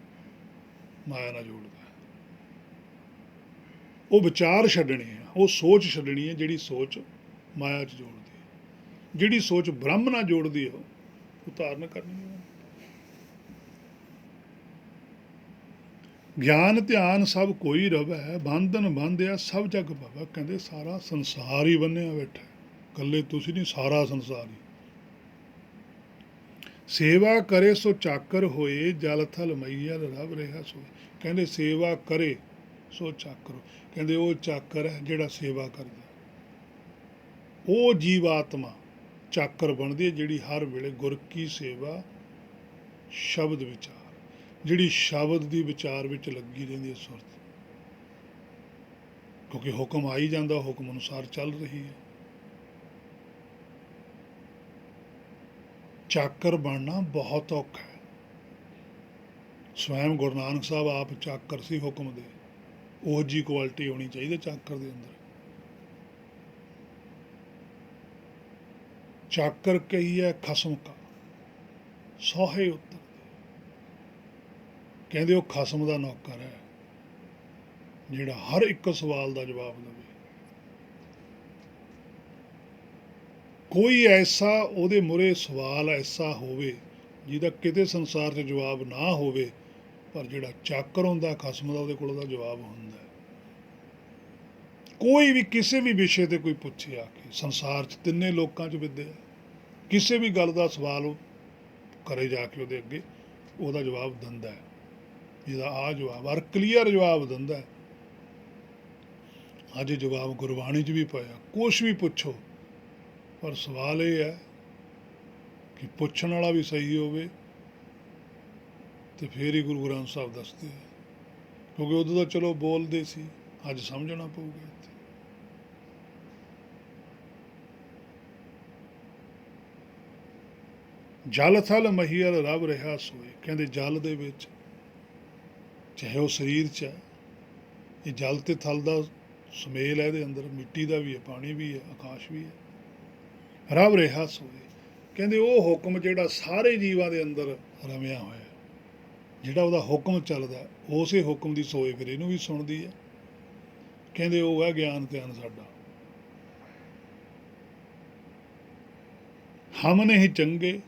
ਮਾਇਆ ਨਾਲ ਜੋੜਦਾ ਹੈ। ਉਹ ਵਿਚਾਰ ਛੱਡਣੇ ਆ, ਉਹ ਸੋਚ ਛੱਡਣੀ ਹੈ ਜਿਹੜੀ ਸੋਚ ਮਾਇਆ 'ਚ ਜੋੜਦੀ ਹੈ। ਜਿਹੜੀ ਸੋਚ ਬ੍ਰਹਮ ਨਾਲ ਜੋੜਦੀ ਹੈ ਉਹ ਧਾਰਨ ਕਰਨੀ ਹੈ। ਗਿਆਨ ਧਿਆਨ ਸਭ ਕੋਈ ਰਵੈ, ਬੰਧਨ ਬੰਧਿਆ ਸਭ ਜਗ ਭਵੈ। ਕਹਿੰਦੇ ਸਾਰਾ ਸੰਸਾਰ ਹੀ ਬੰਨਿਆ ਬੈਠਾ, ਇਕੱਲੇ ਤੁਸੀਂ ਨਹੀਂ, ਸਾਰਾ ਸੰਸਾਰ ਹੀ। ਸੇਵਾ ਕਰੇ ਸੋ ਚਾਕਰ ਹੋਏ, ਜਲ ਥਲ ਮਈਆ ਰਵ ਰਿਹਾ ਸੋਏ। ਕਹਿੰਦੇ ਸੇਵਾ ਕਰੇ ਸੋ ਚਾਕਰ। ਕਹਿੰਦੇ ਉਹ ਚਾਕਰ ਹੈ ਜਿਹੜਾ ਸੇਵਾ ਕਰਦਾ, ਉਹ ਜੀਵ ਆਤਮਾ ਚਾਕਰ ਬਣਦੀ ਹੈ ਜਿਹੜੀ ਹਰ ਵੇਲੇ ਗੁਰ ਕੀ ਸੇਵਾ ਸ਼ਬਦ ਵਿਚਾਰ, ਜਿਹੜੀ ਸ਼ਬਦ ਦੀ ਵਿਚਾਰ ਵਿੱਚ ਲੱਗੀ ਰਹਿੰਦੀ ਹੈ ਸੁਰਤ, ਕਿਉਂਕਿ ਹੁਕਮ ਆਈ ਜਾਂਦਾ, ਹੁਕਮ ਅਨੁਸਾਰ ਚੱਲ ਰਹੀ ਹੈ। ਚਾਕਰ ਬਣਨਾ ਬਹੁਤ ਔਖਾ ਹੈ। ਸਵੈਮ ਗੁਰੂ ਨਾਨਕ ਸਾਹਿਬ ਆਪ ਚਾਕਰ ਸੀ ਹੁਕਮ ਦੇ। ਉਹ ਜੀ ਕੁਆਲਿਟੀ ਹੋਣੀ ਚਾਹੀਦੀ ਚਾਕਰ ਦੇ ਅੰਦਰ। ਚਾਕਰ ਕਹੀਏ ਖਸਮ ਕਾ ਸੋਹੇ ਉੱਤਰ ਦੇ। ਕਹਿੰਦੇ ਉਹ ਖਸਮ ਦਾ ਨੌਕਰ ਹੈ ਜਿਹੜਾ ਹਰ ਇੱਕ ਸਵਾਲ ਦਾ ਜਵਾਬ ਦੇਵੇ। ਕੋਈ ਐਸਾ ਉਹਦੇ ਮੂਹਰੇ ਸਵਾਲ ਐਸਾ ਹੋਵੇ ਜਿਹਦਾ ਕਿਤੇ ਸੰਸਾਰ 'ਚ ਜਵਾਬ ਨਾ ਹੋਵੇ, ਪਰ ਜਿਹੜਾ ਚਾਕਰ ਹੁੰਦਾ ਖਸਮ ਦਾ, ਉਹਦੇ ਕੋਲ ਉਹਦਾ ਜਵਾਬ ਹੁੰਦਾ। ਕੋਈ ਵੀ ਕਿਸੇ ਵੀ ਵਿਸ਼ੇ ਤੇ ਕੋਈ ਪੁੱਛੇ ਆ ਕੇ, ਸੰਸਾਰ 'ਚ ਤਿੰਨੇ ਲੋਕਾਂ 'ਚ ਵਿਦਿਆ, ਕਿਸੇ ਵੀ ਗੱਲ ਦਾ ਸਵਾਲ ਉਹ ਕਰੇ ਜਾ ਕੇ ਉਹਦੇ ਅੱਗੇ, ਉਹਦਾ ਜਵਾਬ ਦਿੰਦਾ ਹੈ। ਜਿਹਦਾ ਆ ਜਵਾਬ ਔਰ ਕਲੀਅਰ ਜਵਾਬ ਦਿੰਦਾ। ਅੱਜ ਜਵਾਬ ਗੁਰਬਾਣੀ 'ਚ ਵੀ ਪਿਆ, ਕੁਛ ਵੀ ਪੁੱਛੋ, ਪਰ ਸਵਾਲ ਇਹ ਹੈ ਕਿ ਪੁੱਛਣ ਵਾਲਾ ਵੀ ਸਹੀ ਹੋਵੇ ਤੇ ਫਿਰ ਹੀ ਗੁਰੂ ਗ੍ਰੰਥ ਸਾਹਿਬ ਦੱਸਦੇ ਆ, ਕਿਉਂਕਿ ਉਦੋਂ ਤਾਂ ਚਲੋ ਬੋਲਦੇ ਸੀ, ਅੱਜ ਸਮਝਣਾ ਪਊਗਾ। ਇੱਥੇ ਜਲ ਥਲ ਮਹੀਅਲ ਰਵ ਰਿਹਾ ਸੋਏ। ਕਹਿੰਦੇ ਜਲ ਦੇ ਵਿੱਚ, ਚਾਹੇ ਉਹ ਸਰੀਰ 'ਚ ਹੈ, ਇਹ ਜਲ ਤੇ ਥਲ ਦਾ ਸੁਮੇਲ ਹੈ, ਇਹਦੇ ਅੰਦਰ ਮਿੱਟੀ ਦਾ ਵੀ ਹੈ, ਪਾਣੀ ਵੀ ਹੈ, ਆਕਾਸ਼ ਵੀ ਹੈ। ਰਵ ਰਿਹਾ ਸੋਏ, ਕਹਿੰਦੇ ਉਹ ਹੁਕਮ ਜਿਹੜਾ ਸਾਰੇ ਜੀਵਾਂ ਦੇ ਅੰਦਰ ਰਮਿਆ ਹੋਇਆ, ਜਿਹੜਾ ਉਹਦਾ ਹੁਕਮ ਚੱਲਦਾ, ਉਸੇ ਹੁਕਮ ਦੀ ਸੋਏ ਫਿਰ ਇਹਨੂੰ ਵੀ ਸੁਣਦੀ ਹੈ। ਕਹਿੰਦੇ ਉਹ ਹੈ ਗਿਆਨ ਧਿਆਨ ਸਾਡਾ। ਹਮ ਨਹੀਂ ਚੰਗੇ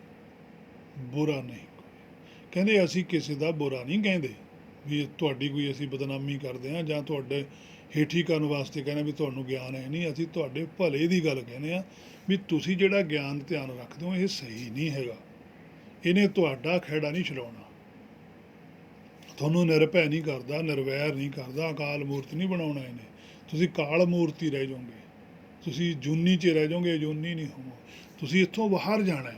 ਬੁਰਾ ਨਹੀਂ ਕੋਈ। ਕਹਿੰਦੇ ਅਸੀਂ ਕਿਸੇ ਦਾ ਬੁਰਾ ਨਹੀਂ ਕਹਿੰਦੇ ਵੀ ਤੁਹਾਡੀ ਕੋਈ ਅਸੀਂ ਬਦਨਾਮੀ ਕਰਦੇ ਹਾਂ ਜਾਂ ਤੁਹਾਡੇ ਹੇਠੀ ਕਰਨ ਵਾਸਤੇ ਕਹਿੰਦੇ ਵੀ ਤੁਹਾਨੂੰ ਗਿਆਨ ਹੈ ਨਹੀਂ। ਅਸੀਂ ਤੁਹਾਡੇ ਭਲੇ ਦੀ ਗੱਲ ਕਹਿੰਦੇ ਹਾਂ ਵੀ ਤੁਸੀਂ ਜਿਹੜਾ ਗਿਆਨ ਧਿਆਨ ਰੱਖਦੇ ਹੋ ਇਹ ਸਹੀ ਨਹੀਂ ਹੈਗਾ, ਇਹਨੇ ਤੁਹਾਡਾ ਖਹਿੜਾ ਨਹੀਂ ਛਡਾਉਣਾ, ਤੁਹਾਨੂੰ ਨਿਰਭੈ ਨਹੀਂ ਕਰਦਾ, ਨਿਰਵੈਰ ਨਹੀਂ ਕਰਦਾ, ਅਕਾਲ ਮੂਰਤ ਨਹੀਂ ਬਣਾਉਣਾ ਇਹਨੇ। ਤੁਸੀਂ ਕਾਲ ਮੂਰਤੀ ਰਹਿ ਜਾਓਗੇ, ਤੁਸੀਂ ਜੂਨੀ 'ਚ ਰਹਿ ਜਾਓਗੇ, ਜੂਨੀ ਨਹੀਂ ਹੋਵੋ। ਤੁਸੀਂ ਇੱਥੋਂ ਬਾਹਰ ਜਾਣਾ,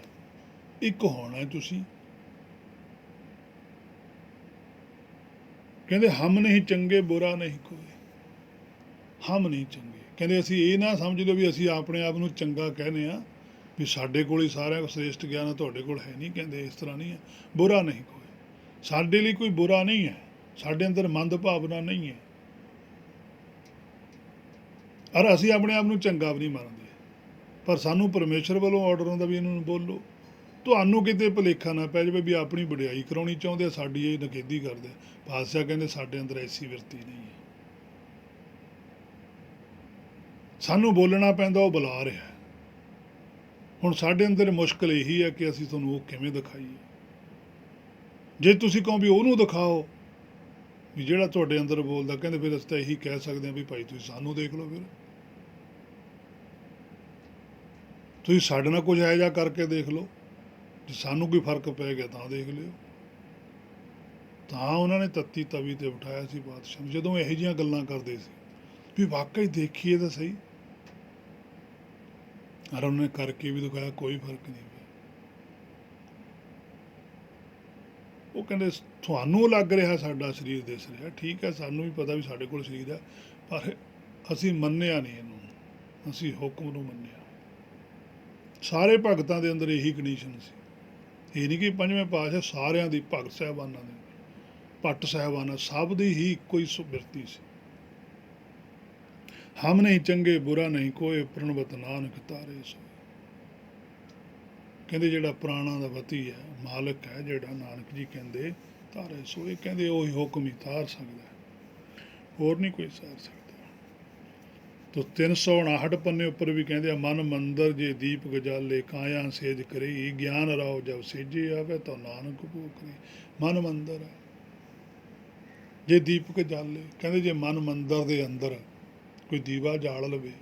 ਇੱਕ ਹੋਣਾ ਤੁਸੀਂ। ਕਹਿੰਦੇ ਹਮ ਨਹੀਂ ਚੰਗੇ ਬੁਰਾ ਨਹੀਂ ਕੋਈ, ਹਮ ਨਹੀਂ ਚੰਗੇ। ਕਹਿੰਦੇ ਅਸੀਂ ਇਹ ਨਾ ਸਮਝ ਲਓ ਵੀ ਅਸੀਂ ਆਪਣੇ ਆਪ ਨੂੰ ਚੰਗਾ ਕਹਿੰਦੇ ਹਾਂ, ਵੀ ਸਾਡੇ ਕੋਲ ਹੀ ਸਾਰਿਆਂ ਕੋਲ ਸ੍ਰੇਸ਼ਟ ਗਿਆਨ ਹੈ, ਤੁਹਾਡੇ ਕੋਲ ਹੈ ਨਹੀਂ। ਕਹਿੰਦੇ ਇਸ ਤਰ੍ਹਾਂ ਨਹੀਂ ਹੈ, ਬੁਰਾ ਨਹੀਂ ਕੋਈ, ਸਾਡੇ ਲਈ ਕੋਈ ਬੁਰਾ ਨਹੀਂ ਹੈ, ਸਾਡੇ ਅੰਦਰ ਮੰਦ ਭਾਵਨਾ ਨਹੀਂ ਹੈ। ਔਰ ਅਸੀਂ ਆਪਣੇ ਆਪ ਨੂੰ ਚੰਗਾ ਵੀ ਨਹੀਂ ਮੰਨਦੇ, ਪਰ ਸਾਨੂੰ ਪਰਮੇਸ਼ਰ ਵੱਲੋਂ ਆਰਡਰ ਹੁੰਦਾ ਵੀ ਇਹਨਾਂ ਨੂੰ ਬੋਲੋ। ਤੁਹਾਨੂੰ ਕਿਤੇ ਭੁਲੇਖਾ ਨਾ ਪੈ ਜਾਵੇ ਵੀ ਆਪਣੀ ਵਡਿਆਈ ਕਰਾਉਣੀ ਚਾਹੁੰਦੇ, ਸਾਡੀ ਇਹ ਨਕੇਦੀ ਕਰਦੇ। ਪਾਤਸ਼ਾਹ ਕਹਿੰਦੇ ਸਾਡੇ ਅੰਦਰ ਐਸੀ ਵਿਰਤੀ ਨਹੀਂ ਹੈ। ਸਾਨੂੰ ਬੋਲਣਾ ਪੈਂਦਾ, ਉਹ ਬੁਲਾ ਰਿਹਾ। ਹੁਣ ਸਾਡੇ ਅੰਦਰ ਮੁਸ਼ਕਿਲ ਇਹੀ ਹੈ ਕਿ ਅਸੀਂ ਤੁਹਾਨੂੰ ਉਹ ਕਿਵੇਂ ਦਿਖਾਈਏ। ਜੇ ਤੁਸੀਂ ਕਹੋ ਵੀ ਉਹਨੂੰ ਦਿਖਾਓ ਵੀ ਜਿਹੜਾ ਤੁਹਾਡੇ ਅੰਦਰ ਬੋਲਦਾ, ਕਹਿੰਦੇ ਫਿਰ ਅਸੀਂ ਤਾਂ ਇਹੀ ਕਹਿ ਸਕਦੇ ਹਾਂ ਵੀ ਭਾਈ ਤੁਸੀਂ ਸਾਨੂੰ ਦੇਖ ਲਓ, ਫਿਰ ਤੁਸੀਂ ਸਾਡੇ ਨਾਲ ਕੁਝ ਇਹੋ ਜਿਹਾ ਕਰਕੇ ਦੇਖ ਲਓ, ਜੇ ਸਾਨੂੰ ਕੋਈ ਫਰਕ ਪੈ ਗਿਆ ਤਾਂ ਦੇਖ ਲਿਓ। ਤਾਂ ਉਹਨਾਂ ਨੇ ਤੱਤੀ ਤਵੀ ਤੇ ਬਿਠਾਇਆ ਸੀ ਪਾਤਸ਼ਾਹ ਨੂੰ, ਜਦੋਂ ਇਹੋ ਜਿਹੀਆਂ ਗੱਲਾਂ ਕਰਦੇ ਸੀ ਵੀ ਵਾਕਈ ਦੇਖੀਏ ਤਾਂ ਸਹੀ। ਔਰ ਉਹਨੇ ਕਰਕੇ ਵੀ ਦਿਖਾਇਆ, ਕੋਈ ਫਰਕ ਨਹੀਂ ਪਿਆ। ਉਹ ਕਹਿੰਦੇ ਤੁਹਾਨੂੰ ਲੱਗ ਰਿਹਾ ਸਾਡਾ ਸਰੀਰ ਦਿਸ ਰਿਹਾ, ਠੀਕ ਹੈ, ਸਾਨੂੰ ਵੀ ਪਤਾ ਵੀ ਸਾਡੇ ਕੋਲ ਸਰੀਰ ਹੈ, ਪਰ ਅਸੀਂ ਮੰਨਿਆ ਨਹੀਂ ਇਹਨੂੰ, ਅਸੀਂ ਹੁਕਮ ਨੂੰ ਮੰਨਿਆ। ਸਾਰੇ ਭਗਤਾਂ ਦੇ ਅੰਦਰ ਇਹੀ ਕੰਡੀਸ਼ਨ ਸੀ। ਇਹ ਨਹੀਂ ਕਿ ਪੰਜਵੇਂ ਪਾਤਸ਼ਾਹ ਸਾਰਿਆਂ ਦੀ, ਭਗਤ ਸਾਹਿਬਾਨਾਂ ਦੇ, ਭੱਟ ਸਾਹਿਬਾਨਾਂ, ਸਭ ਦੀ ਹੀ ਇੱਕੋ ਹੀ ਬਿਰਤੀ ਸੀ। ਹਮ ਨਹੀਂ ਚੰਗੇ ਬੁਰਾ ਨਹੀਂ ਕੋਈ, ਪ੍ਰਣਵਤ ਨਾਨਕ ਤਾਰੇ ਸੋ। ਕਹਿੰਦੇ ਜਿਹੜਾ ਪ੍ਰਾਣਾਂ ਦਾ ਵਤੀ ਹੈ, ਮਾਲਕ ਹੈ, ਜਿਹੜਾ ਨਾਨਕ ਜੀ ਕਹਿੰਦੇ ਤਾਰੇ ਸੋਏ। ਕਹਿੰਦੇ ਉਹੀ ਹੁਕਮ ਹੀ ਤਾਰ ਸਕਦਾ, ਹੋਰ ਨਹੀਂ ਕੋਈ ਤਾਰ ਸਕਦਾ। ਤੋ 359 ਪੰਨੇ ਉੱਪਰ ਵੀ ਕਹਿੰਦੇ ਆ, ਮਨ ਮੰਦਰ ਜੇ ਦੀਪ ਗਜਾਲੇ, ਕਾਇਆ ਸੇਜ ਕਰੀ, ਗਿਆਨ ਰਾਓ ਜਬ ਸੇਜੇ ਆਵੇ, ਤਾਂ ਨਾਨਕ ਭੋ ਕਰੀ। ਮਨ ਮੰਦਰ ਹੈ, ਜੇ ਦੀਪਕ ਜਾਲੇ, ਕਹਿੰਦੇ ਜੇ ਮਨ ਮੰਦਰ ਦੇ ਅੰਦਰ ਕੋਈ ਦੀਵਾ ਜਾਲ ਲਵੇ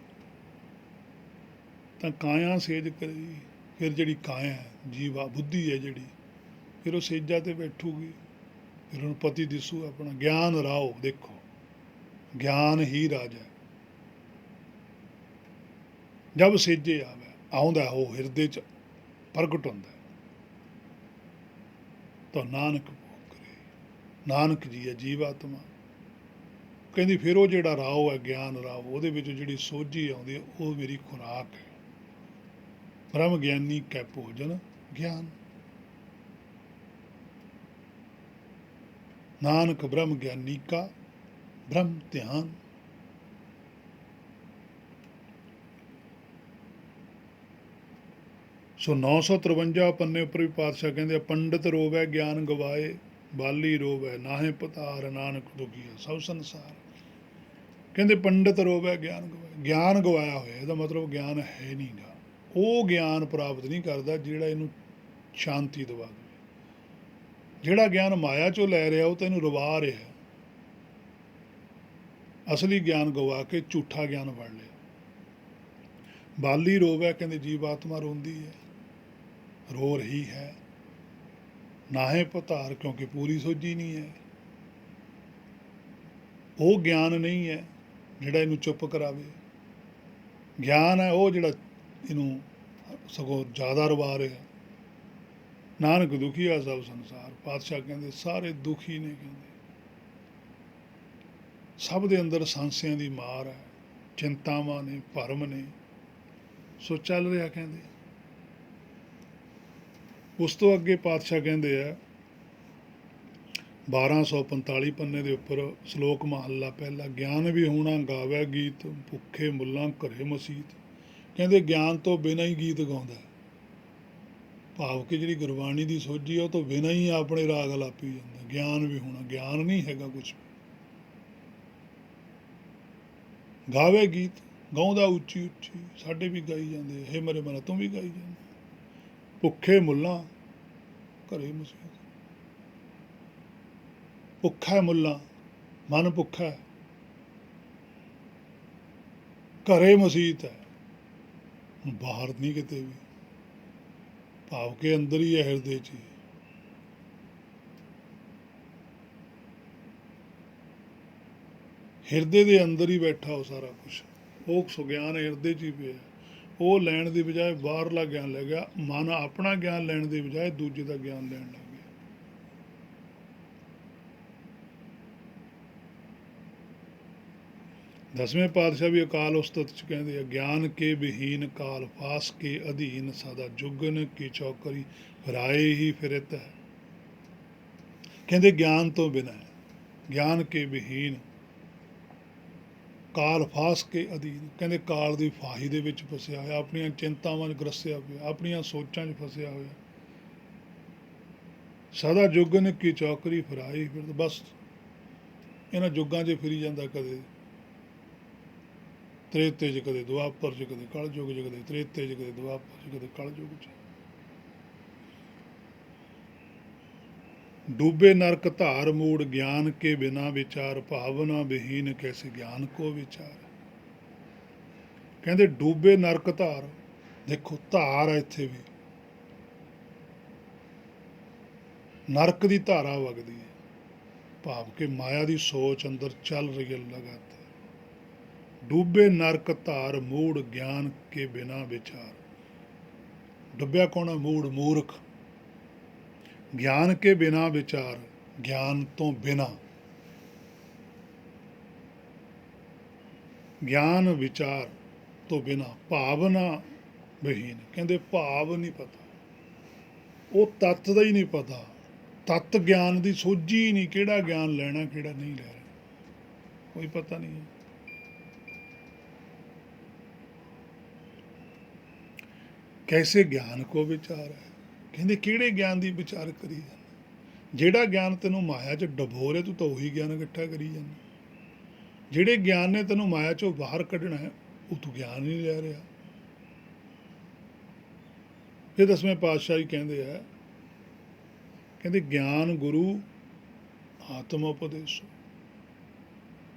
ਤਾਂ ਕਾਇਆ ਸੇਜ ਕਰੀ, ਫਿਰ ਜਿਹੜੀ ਕਾਇਆ ਹੈ, ਜੀਵਾ ਬੁੱਧੀ ਹੈ ਜਿਹੜੀ, ਫਿਰ ਉਹ ਸੇਜਾ ਤੇ ਬੈਠੂਗੀ, ਫਿਰ ਉਹਨੂੰ ਪਤੀ ਦਿਸੂ ਆਪਣਾ। ਗਿਆਨ ਰਾਓ, ਦੇਖੋ ਗਿਆਨ ਹੀ ਰਾਜਾ, ਜਬ ਸੇਜੇ ਆਵੇ, ਆਉਂਦਾ ਉਹ ਹਿਰਦੇ 'ਚ ਪ੍ਰਗਟ ਹੁੰਦਾ, ਤਾਂ ਨਾਨਕ ਭੋਗ ਕਰੇ। ਨਾਨਕ ਜੀ ਹੈ ਜੀਵਾਤਮਾ, ਕਹਿੰਦੀ ਫਿਰ ਉਹ ਜਿਹੜਾ ਰਾਓ ਹੈ, ਗਿਆਨ ਰਾਓ, ਉਹਦੇ ਵਿੱਚ ਜਿਹੜੀ ਸੋਝੀ ਆਉਂਦੀ ਹੈ, ਉਹ ਮੇਰੀ ਖੁਰਾਕ ਹੈ। ਬ੍ਰਹਮ ਗਿਆਨੀ ਕੈ ਭੋਜਨ ਗਿਆਨ, ਨਾਨਕ ਬ੍ਰਹਮ ਗਿਆਨੀ ਕਾ ਬ੍ਰਹਮ ਧਿਆਨ। ਸੋ 953 ਪੰਨੇ ਉੱਪਰ ਵੀ ਪਾਤਸ਼ਾਹ ਕਹਿੰਦੇ ਆ, ਪੰਡਿਤ ਰੋਵੈ ਗਿਆਨ ਗਵਾਏ, ਬਾਲੀ ਰੋਵੈ ਨਾਹੇ ਪਤਾਰ, ਨਾਨਕ ਦੁਖੀਆ ਸਭ ਸੰਸਾਰ। ਕਹਿੰਦੇ ਪੰਡਿਤ ਰੋਵੈ ਗਿਆਨ ਗਵਾਏ, ਗਿਆਨ ਗਵਾਇਆ ਹੋਇਆ, ਇਹਦਾ ਮਤਲਬ ਗਿਆਨ ਹੈ ਨਹੀਂ ਗਾ। ਉਹ ਗਿਆਨ ਪ੍ਰਾਪਤ ਨਹੀਂ ਕਰਦਾ ਜਿਹੜਾ ਇਹਨੂੰ ਸ਼ਾਂਤੀ ਦਵਾ ਦੇਵੇ। ਜਿਹੜਾ ਗਿਆਨ ਮਾਇਆ ਚੋਂ ਲੈ ਰਿਹਾ, ਉਹ ਤੈਨੂੰ ਰਵਾ ਰਿਹਾ, ਅਸਲੀ ਗਿਆਨ ਗਵਾ ਕੇ ਝੂਠਾ ਗਿਆਨ ਫੜ ਲਿਆ। ਬਾਲੀ ਰੋਵੈ, ਕਹਿੰਦੇ ਜੀਵਾਤਮਾ ਰੋਂਦੀ ਹੈ, ਰੋ ਰਹੀ ਹੈ, ਨਾਹੇ ਪਤਾਰ, ਕਿਉਂਕਿ ਪੂਰੀ ਸੋਝੀ ਨਹੀਂ ਹੈ। ਉਹ ਗਿਆਨ ਨਹੀਂ ਹੈ ਜਿਹੜਾ ਇਹਨੂੰ ਚੁੱਪ ਕਰਾਵੇ। ਗਿਆਨ ਹੈ ਉਹ ਜਿਹੜਾ ਇਹਨੂੰ ਸਗੋਂ ਜ਼ਿਆਦਾ ਰਵਾ ਰਿਹਾ। ਨਾਨਕ ਦੁਖੀਆ ਸਭ ਸੰਸਾਰ, ਪਾਤਸ਼ਾਹ ਕਹਿੰਦੇ ਸਾਰੇ ਦੁਖੀ ਨੇ, ਕਹਿੰਦੇ ਸਭ ਦੇ ਅੰਦਰ ਸਾਂਸਿਆਂ ਦੀ ਮਾਰ ਹੈ, ਚਿੰਤਾਵਾਂ ਨੇ, ਭਰਮ ਨੇ, ਸੋ ਚੱਲ ਰਿਹਾ। ਕਹਿੰਦੇ ਉਸ ਤੋਂ ਅੱਗੇ ਪਾਤਸ਼ਾਹ ਕਹਿੰਦੇ ਆ 1245 ਪੰਨੇ ਦੇ ਉੱਪਰ ਸ਼ਲੋਕ ਮਹੱਲਾ ਪਹਿਲਾ, ਗਿਆਨ ਵੀ ਹੋਣਾ ਗਾਵੇ ਗੀਤ, ਭੁੱਖੇ ਮੁੱਲਾਂ ਘਰੇ ਮਸੀਤ। ਕਹਿੰਦੇ ਗਿਆਨ ਤੋਂ ਬਿਨਾਂ ਹੀ ਗੀਤ ਗਾਉਂਦਾ, ਭਾਵ ਕਿ ਜਿਹੜੀ ਗੁਰਬਾਣੀ ਦੀ ਸੋਝੀ ਆ ਉਹ ਤੋਂ ਬਿਨਾਂ ਹੀ ਆਪਣੇ ਰਾਗ ਲਾਪੀ ਜਾਂਦਾ। ਗਿਆਨ ਵੀ ਹੋਣਾ, ਗਿਆਨ ਨਹੀਂ ਹੈਗਾ ਕੁਛ। ਗਾਵੇ ਗੀਤ, ਗਾਉਂਦਾ ਉੱਚੀ ਉੱਚੀ, ਸਾਡੇ ਵੀ ਗਾਈ ਜਾਂਦੇ, ਹੇ ਮੇਰੇ ਮਨਾ ਤੂੰ ਵੀ ਗਾਈ ਜਾਂਦਾ। ਭੁੱਖੇ ਮੁੱਲਾਂ ਘਰੇ ਮਸੀਤ, ਭੁੱਖਾ ਮੁੱਲਾਂ, ਮਨ ਭੁੱਖਾ, ਘਰੇ ਮਸੀਤ ਹੈ, ਬਾਹਰ ਨਹੀਂ ਕਿਤੇ ਵੀ, ਭਾਵ ਕੇ ਅੰਦਰ ਹੀ ਹੈ, ਹਿਰਦੇ 'ਚ ਹੀ। ਹਿਰਦੇ ਦੇ ਅੰਦਰ ਹੀ ਬੈਠਾ ਉਹ ਸਾਰਾ ਕੁਛ, ਉਹ ਸੁਗਿਆਨ ਹਿਰਦੇ 'ਚ ਹੀ ਪਿਆ। ਉਹ ਲੈਣ ਦੀ ਬਜਾਏ ਬਾਹਰਲਾ ਗਿਆਨ ਲੈ ਗਿਆ, ਮਨ ਆਪਣਾ ਗਿਆਨ ਲੈਣ ਦੀ ਬਜਾਏ ਦੂਜੇ ਦਾ ਗਿਆਨ ਲੈਣ ਲੱਗ ਗਿਆ। ਦਸਵੇਂ ਪਾਤਸ਼ਾਹ ਵੀ ਅਕਾਲ ਉਸਤਤ 'ਚ ਕਹਿੰਦੇ ਆ, ਗਿਆਨ ਕੇ ਵਿਹੀਨ ਕਾਲ ਫਾਸ ਕੇ ਅਧੀਨ, ਸਦਾ ਜੁਗਨ ਕੀ ਚੌਕਰੀ ਫਿਰਾਏ ਹੀ ਫਿਰਤ ਹੈ। ਕਹਿੰਦੇ ਗਿਆਨ ਤੋਂ ਬਿਨਾਂ, ਗਿਆਨ ਕੇ ਵਿਹੀਨ ਕਾਲ ਫਾਸ ਕੇ ਅਧੀਨ, ਕਹਿੰਦੇ ਕਾਲ ਦੀ ਫਾਹੀ ਦੇ ਵਿੱਚ ਫਸਿਆ ਹੋਇਆ, ਆਪਣੀਆਂ ਚਿੰਤਾਵਾਂ 'ਚ ਗਰਸਿਆ ਪਿਆ, ਆਪਣੀਆਂ ਸੋਚਾਂ 'ਚ ਫਸਿਆ ਹੋਇਆ। ਸਦਾ ਜੁਗਨ ਕੀ ਚੌਕਰੀ ਫਿਰਾਈ ਫਿਰਤ, ਬਸ ਇਹਨਾਂ ਜੁਗਾਂ 'ਚ ਫਿਰੀ ਜਾਂਦਾ, ਕਦੇ ਤ੍ਰੇਤੇ 'ਚ, ਕਦੇ ਦੁਆਪਰ 'ਚ, ਕਦੇ ਕਲ ਯੁਗ 'ਚ, ਕਦੇ ਤ੍ਰੇਤੇ 'ਚ, ਕਦੇ ਦੁਆਪਰ 'ਚ, ਕਦੇ ਕਲ ਯੁਗ 'ਚ। ਡੂਬੇ ਨਰਕ ਧਾਰ ਮੂੜ, ਗਿਆਨ ਕੇ ਬਿਨਾ ਵਿਚਾਰ, ਭਾਵਨਾ ਵਿਹੀਨ ਕੈਸੇ ਗਿਆਨ ਕੋ ਵਿਚਾਰ। ਕਹਿੰਦੇ ਡੂਬੇ ਨਰਕ ਧਾਰ, ਦੇਖੋ ਧਾਰ ਹੈ ਇੱਥੇ ਵੀ, ਨਰਕ ਦੀ ਧਾਰਾ ਵਗਦੀ ਹੈ, ਭਾਵ ਕਿ ਮਾਇਆ ਦੀ ਸੋਚ ਅੰਦਰ ਚੱਲ ਰਹੀ ਹੈ ਲਗਾਤਾਰ। ਡੂਬੇ ਨਰਕ ਧਾਰ ਮੂੜ, ਗਿਆਨ ਕੇ ਬਿਨਾ ਵਿਚਾਰ। ਡੁੱਬਿਆ ਕੌਣ ਹੈ? ਮੂੜ, ਮੂਰਖ। ਗਿਆਨ ਕੇ ਬਿਨਾ ਵਿਚਾਰ, ਗਿਆਨ ਤੋਂ ਬਿਨਾ, ਗਿਆਨ ਵਿਚਾਰ ਤੋਂ ਬਿਨਾ, ਭਾਵਨਾ ਵਿਹੀਨ, ਕਹਿੰਦੇ ਭਾਵ ਨਹੀਂ ਪਤਾ, ਉਹ ਤੱਤ ਦਾ ਹੀ ਨਹੀਂ ਪਤਾ, ਤੱਤ ਗਿਆਨ ਦੀ ਸੋਝੀ ਹੀ ਨਹੀਂ, ਕਿਹੜਾ ਗਿਆਨ ਲੈਣਾ ਕਿਹੜਾ ਨਹੀਂ ਲੈਣਾ, ਕੋਈ ਪਤਾ ਨਹੀਂ ਹੈ। ਕੈਸੇ ਗਿਆਨ ਕੋ ਵਿਚਾਰ ਹੈ, ਕਹਿੰਦੇ ਕਿਹੜੇ ਗਿਆਨ ਦੀ ਵਿਚਾਰ ਕਰੀ ਜਾਂਦਾ? ਜਿਹੜਾ ਗਿਆਨ ਤੈਨੂੰ ਮਾਇਆ 'ਚ ਡਬੋ ਰਿਹਾ, ਤੂੰ ਤਾਂ ਉਹੀ ਗਿਆਨ ਇਕੱਠਾ ਕਰੀ ਜਾਂਦਾ। ਜਿਹੜੇ ਗਿਆਨ ਨੇ ਤੈਨੂੰ ਮਾਇਆ ਚੋਂ ਬਾਹਰ ਕੱਢਣਾ ਹੈ, ਉਹ ਤੂੰ ਗਿਆਨ ਹੀ ਨਹੀਂ ਲੈ ਰਿਹਾ। ਫਿਰ 10ਵੇਂ ਪਾਤਸ਼ਾਹ ਜੀ ਕਹਿੰਦੇ ਆ, ਕਹਿੰਦੇ ਗਿਆਨ ਗੁਰੂ ਆਤਮ ਉਪਦੇਸ਼,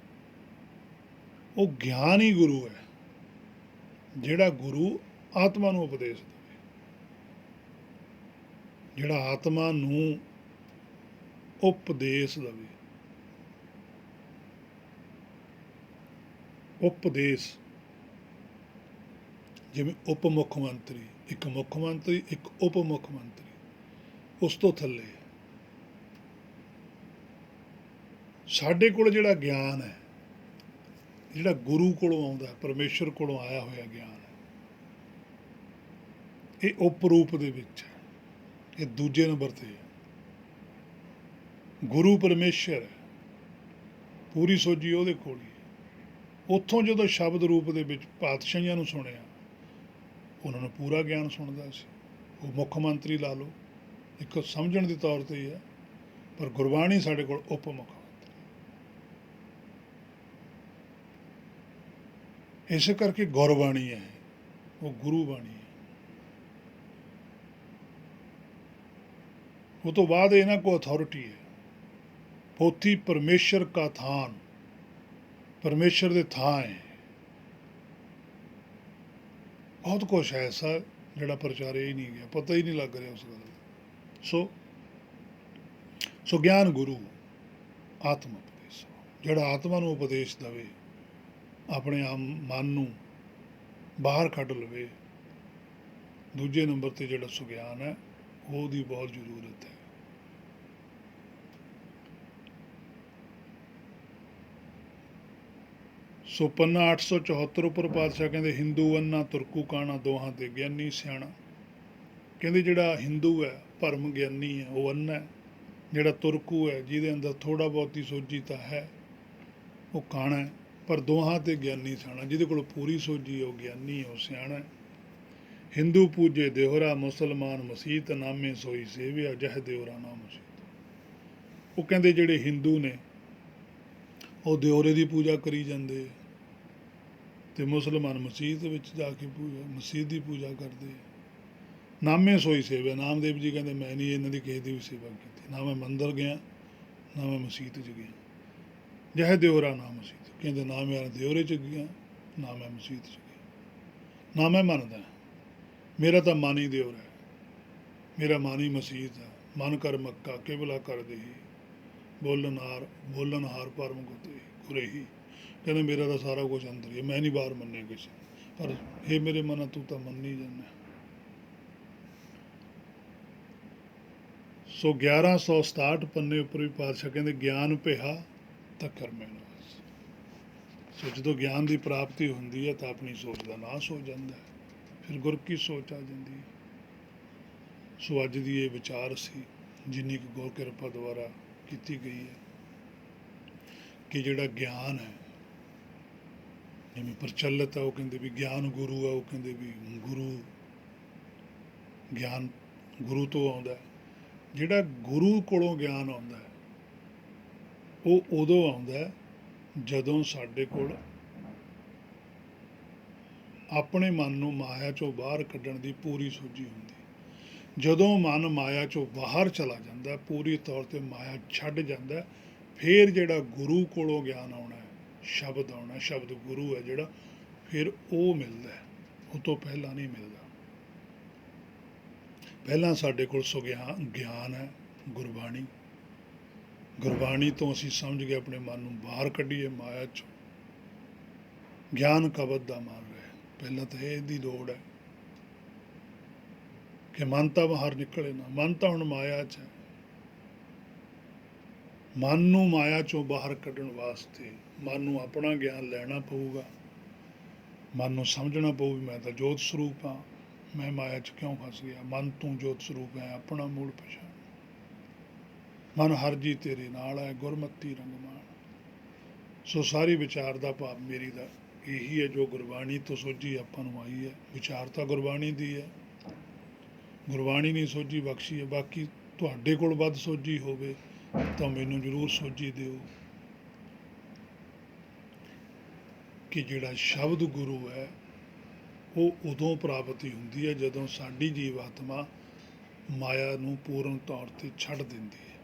ਉਹ ਗਿਆਨ ਹੀ ਗੁਰੂ ਹੈ ਜਿਹੜਾ ਗੁਰੂ ਆਤਮਾ ਨੂੰ ਉਪਦੇਸ਼ ਦੇਵੇ, ਜਿਹੜਾ ਆਤਮਾ ਨੂੰ ਉਪਦੇਸ਼ ਦੇਵੇ। ਉਪਦੇਸ਼ ਜਿਵੇਂ ਉਪ ਮੁੱਖ ਮੰਤਰੀ, ਇੱਕ ਮੁੱਖ ਮੰਤਰੀ, ਇੱਕ ਉਪ ਮੁੱਖ ਮੰਤਰੀ, ਉਸ ਤੋਂ ਥੱਲੇ ਸਾਡੇ ਕੋਲ ਜਿਹੜਾ ਗਿਆਨ ਹੈ, ਜਿਹੜਾ ਗੁਰੂ ਕੋਲੋਂ ਆਉਂਦਾ, ਪਰਮੇਸ਼ਰ ਕੋਲੋਂ ਆਇਆ ਹੋਇਆ ਗਿਆਨ ਹੈ, ਇਹ ਉਪਰੂਪ ਦੇ ਵਿੱਚ ਹੈ, ਇਹ ਦੂਜੇ ਨੰਬਰ ਤੇ ਹੈ। ਗੁਰੂ ਪਰਮੇਸ਼ਰ ਹੈ, ਪੂਰੀ ਸੋਝੀ ਉਹਦੇ ਕੋਲ ਹੀ ਹੈ। ਉੱਥੋਂ ਜਦੋਂ ਸ਼ਬਦ ਰੂਪ ਦੇ ਵਿੱਚ ਪਾਤਸ਼ਾਹੀਆਂ ਨੂੰ ਸੁਣਿਆ, ਉਹਨਾਂ ਨੂੰ ਪੂਰਾ ਗਿਆਨ ਸੁਣਦਾ ਸੀ। ਉਹ ਮੁੱਖ ਮੰਤਰੀ ਲਾ ਲਓ, ਇੱਕ ਸਮਝਣ ਦੇ ਤੌਰ 'ਤੇ ਹੀ ਹੈ, ਪਰ ਗੁਰਬਾਣੀ ਸਾਡੇ ਕੋਲ ਉਪ ਮੁੱਖ ਮੰਤਰੀ। ਇਸੇ ਕਰਕੇ ਗੁਰਬਾਣੀ ਹੈ, ਉਹ ਗੁਰੂ ਬਾਣੀ ਹੈ। ਉਹ ਤੋਂ ਬਾਅਦ ਇਹਨਾਂ ਕੋ ਅਥਾਰਟੀ ਹੈ। ਪੋਥੀ ਪਰਮੇਸ਼ਰ ਕਾ ਥਾਨ, ਪਰਮੇਸ਼ਰ ਦੇ ਥਾਂ ਹੈ। ਬਹੁਤ ਕੁਛ ਹੈ ਐਸਾ ਜਿਹੜਾ ਪ੍ਰਚਾਰਿਆ ਹੀ ਨਹੀਂ ਗਿਆ, ਪਤਾ ਹੀ ਨਹੀਂ ਲੱਗ ਰਿਹਾ ਉਸ ਗੱਲ ਦਾ। ਸੋ ਗਿਆਨ ਗੁਰੂ ਆਤਮ ਉਪਦੇਸ਼, ਜਿਹੜਾ ਆਤਮਾ ਨੂੰ ਉਪਦੇਸ਼ ਦੇਵੇ, ਆਪਣੇ ਆਪ ਮਨ ਨੂੰ ਬਾਹਰ ਕੱਢ ਲਵੇ। ਦੂਜੇ ਨੰਬਰ 'ਤੇ ਜਿਹੜਾ ਸੁਗਿਆਨ ਹੈ, ਉਹਦੀ ਬਹੁਤ ਜ਼ਰੂਰਤ ਹੈ। ਸੋ ਪੰਨਾ 874 ਉੱਪਰ ਪਾਤਸ਼ਾਹ ਕਹਿੰਦੇ, ਹਿੰਦੂ ਅੰਨਾ ਤੁਰਕੂ ਕਾਣਾ, ਦੋਹਾਂ ਤੇ ਗਿਆਨੀ ਸਿਆਣਾ। ਕਹਿੰਦੇ ਜਿਹੜਾ ਹਿੰਦੂ ਹੈ, ਭਰਮ ਗਿਆਨੀ ਹੈ, ਉਹ ਅੰਨਾ ਹੈ। ਜਿਹੜਾ ਤੁਰਕੂ ਹੈ, ਜਿਹਦੇ ਅੰਦਰ ਥੋੜ੍ਹਾ ਬਹੁਤੀ ਸੋਝੀ ਤਾਂ ਹੈ, ਉਹ ਕਾਣਾ ਹੈ। ਪਰ ਦੋਹਾਂ ਤੇ ਗਿਆਨੀ ਸਿਆਣਾ, ਜਿਹਦੇ ਕੋਲ ਪੂਰੀ ਸੋਝੀ ਹੈ, ਉਹ ਗਿਆਨੀ ਹੈ, ਉਹ ਸਿਆਣਾ ਹੈ। ਹਿੰਦੂ ਪੂਜੇ ਦਿਓਰਾ, ਮੁਸਲਮਾਨ ਮਸੀਤ, ਨਾਮੇ ਸੋਈ ਸੇਵਿਆ, ਜਹ ਦਿਓਰਾ ਨਾ ਮਸੀਤ। ਉਹ ਕਹਿੰਦੇ ਜਿਹੜੇ ਹਿੰਦੂ ਨੇ, ਉਹ ਦਿਓਰੇ ਦੀ ਪੂਜਾ ਕਰੀ ਜਾਂਦੇ, ਅਤੇ ਮੁਸਲਮਾਨ ਮਸੀਤ ਵਿੱਚ ਜਾ ਕੇ ਮਸੀਤ ਦੀ ਪੂਜਾ ਕਰਦੇ। ਨਾਮੇ ਸੋਈ ਸੇਵਿਆ, ਨਾਮਦੇਵ ਜੀ ਕਹਿੰਦੇ ਮੈਂ ਨਹੀਂ ਇਹਨਾਂ ਦੀ ਕਿਸੇ ਦੀ ਵੀ ਸੇਵਾ ਕੀਤੀ, ਨਾ ਮੈਂ ਮੰਦਰ ਗਿਆ, ਨਾ ਮੈਂ ਮਸੀਤ 'ਚ ਗਿਆ। ਜਹ ਦਿਓਰਾ ਨਾ ਮਸੀਤ, ਕਹਿੰਦੇ ਨਾ ਮੈਂ ਦਿਓਰੇ 'ਚ ਗਿਆ, ਨਾ ਮੈਂ ਮਸੀਤ 'ਚ ਗਿਆ। ਨਾ ਮੈਂ ਮੰਨਦਾ, ਮੇਰਾ ਤਾਂ ਮਨ ਹੀ ਦਿਓਰ ਹੈ, ਮੇਰਾ ਮਨ ਹੀ ਮਸੀਤ ਹੈ। ਮਨ ਕਰ ਮੱਕਾ ਕਿਬਲਾ ਕਰ ਦੇਹੀ, ਬੋਲਣਹਾਰ ਪਰਮ ਗੁਰੇਹੀ। ਕਹਿੰਦੇ ਮੇਰਾ ਤਾਂ ਸਾਰਾ ਕੁਛ ਅੰਦਰ ਹੀ ਹੈ, ਮੈਂ ਨਹੀਂ ਬਾਹਰ ਮੰਨਿਆ ਕਿਸੇ। ਪਰ ਇਹ ਮੇਰੇ ਮਨ ਤੂੰ ਤਾਂ ਮੰਨੀ ਜਾਂਦਾ। ਸੋ 1167 ਪੰਨੇ ਉੱਪਰ ਵੀ ਪਾਤਸ਼ਾਹ ਕਹਿੰਦੇ, ਗਿਆਨ ਭਿਆ ਤਾਂ ਕਰਮੈ ਨਾਸ। ਸੋ ਜਦੋਂ ਗਿਆਨ ਦੀ ਪ੍ਰਾਪਤੀ ਹੁੰਦੀ ਹੈ ਤਾਂ ਆਪਣੀ ਸੋਚ ਦਾ ਨਾਸ਼ ਹੋ ਜਾਂਦਾ ਹੈ, ਫਿਰ ਗੁਰ ਕੀ ਸੋਚ ਆ ਜਾਂਦੀ ਹੈ। ਸੋ ਅੱਜ ਦੀ ਇਹ ਵਿਚਾਰ ਸੀ, ਜਿੰਨੀ ਕੁ ਗੁਰ ਕਿਰਪਾ ਦੁਆਰਾ ਕੀਤੀ ਗਈ ਹੈ, ਕਿ ਜਿਹੜਾ ਗਿਆਨ ਹੈ, ਜਿਵੇਂ ਪ੍ਰਚਲਿਤ ਹੈ, ਉਹ ਕਹਿੰਦੇ ਵੀ ਗਿਆਨ ਗੁਰੂ ਹੈ, ਉਹ ਕਹਿੰਦੇ ਵੀ ਗਿਆਨ ਗੁਰੂ ਤੋਂ ਆਉਂਦਾ। ਜਿਹੜਾ ਗੁਰੂ ਕੋਲੋਂ ਗਿਆਨ ਆਉਂਦਾ, ਉਹ ਉਦੋਂ ਆਉਂਦਾ ਜਦੋਂ ਸਾਡੇ ਕੋਲ ਆਪਣੇ ਮਨ ਨੂੰ ਮਾਇਆ ਚੋਂ ਬਾਹਰ ਕੱਢਣ ਦੀ ਪੂਰੀ ਸੋਝੀ ਹੁੰਦੀ। ਜਦੋਂ ਮਨ ਮਾਇਆ ਚੋਂ ਬਾਹਰ ਚਲਾ ਜਾਂਦਾ, ਪੂਰੀ ਤੌਰ 'ਤੇ ਮਾਇਆ ਛੱਡ ਜਾਂਦਾ, ਫਿਰ ਜਿਹੜਾ ਗੁਰੂ ਕੋਲੋਂ ਗਿਆਨ ਆਉਣਾ, ਸ਼ਬਦ ਆਉਣਾ, ਸ਼ਬਦ ਗੁਰੂ ਹੈ ਜਿਹੜਾ, ਫਿਰ ਉਹ ਮਿਲਦਾ, ਉਹ ਤੋਂ ਪਹਿਲਾਂ ਨਹੀਂ ਮਿਲਦਾ। ਪਹਿਲਾਂ ਸਾਡੇ ਕੋਲ ਗਿਆਨ ਹੈ, ਗੁਰਬਾਣੀ। ਗੁਰਬਾਣੀ ਤੋਂ ਅਸੀਂ ਸਮਝ ਕੇ ਆਪਣੇ ਮਨ ਨੂੰ ਬਾਹਰ ਕੱਢੀਏ ਮਾਇਆ 'ਚੋਂ। ਗਿਆਨ ਕਬਜ਼ ਦਾ ਮਾਰ ਰਿਹਾ, ਪਹਿਲਾਂ ਤਾਂ ਇਹਦੀ ਲੋੜ ਹੈ ਕਿ ਮਨ ਤਾਂ ਬਾਹਰ ਨਿਕਲੇ ਨਾ। ਮਨ ਤਾਂ ਹੁਣ ਮਾਇਆ 'ਚ ਹੈ। ਮਨ ਨੂੰ ਮਾਇਆ 'ਚੋਂ ਬਾਹਰ ਕੱਢਣ ਵਾਸਤੇ ਮਨ ਨੂੰ ਆਪਣਾ ਗਿਆਨ ਲੈਣਾ ਪਊਗਾ। ਮਨ ਨੂੰ ਸਮਝਣਾ ਪਊ ਵੀ ਮੈਂ ਤਾਂ ਜੋਤ ਸਰੂਪ ਹਾਂ, ਮੈਂ ਮਾਇਆ 'ਚ ਕਿਉਂ ਫਸ ਗਿਆ। ਮਨ ਤੂੰ ਜੋਤ ਸਰੂਪ ਹੈ, ਆਪਣਾ ਮੂਲ ਪਛਾਣ। ਮਨ ਹਰ ਜੀ ਤੇਰੇ ਨਾਲ ਹੈ, ਗੁਰਮਤੀ ਰੰਗਮਾਨ। ਸੋ ਸਾਰੀ ਵਿਚਾਰ ਦਾ ਭਾਵ ਮੇਰੀ ਦਾ ਇਹੀ ਹੈ, ਜੋ ਗੁਰਬਾਣੀ ਤੋਂ ਸੋਝੀ ਆਪਾਂ ਨੂੰ ਆਈ ਹੈ। ਵਿਚਾਰ ਤਾਂ ਗੁਰਬਾਣੀ ਦੀ ਹੈ, ਗੁਰਬਾਣੀ ਨੇ ਸੋਝੀ ਬਖਸ਼ੀ ਹੈ। ਬਾਕੀ ਤੁਹਾਡੇ ਕੋਲ ਵੱਧ ਸੋਝੀ ਹੋਵੇ ਤਾਂ ਮੈਨੂੰ ਜ਼ਰੂਰ ਸੋਝੀ ਦਿਓ। ਕਿ ਜਿਹੜਾ ਸ਼ਬਦ ਗੁਰੂ ਹੈ ਉਹ ਉਦੋਂ ਪ੍ਰਾਪਤੀ ਹੁੰਦੀ ਹੈ ਜਦੋਂ ਸਾਡੀ ਜੀਵ ਆਤਮਾ ਮਾਇਆ ਨੂੰ ਪੂਰਨ ਤੌਰ 'ਤੇ ਛੱਡ ਦਿੰਦੀ ਹੈ।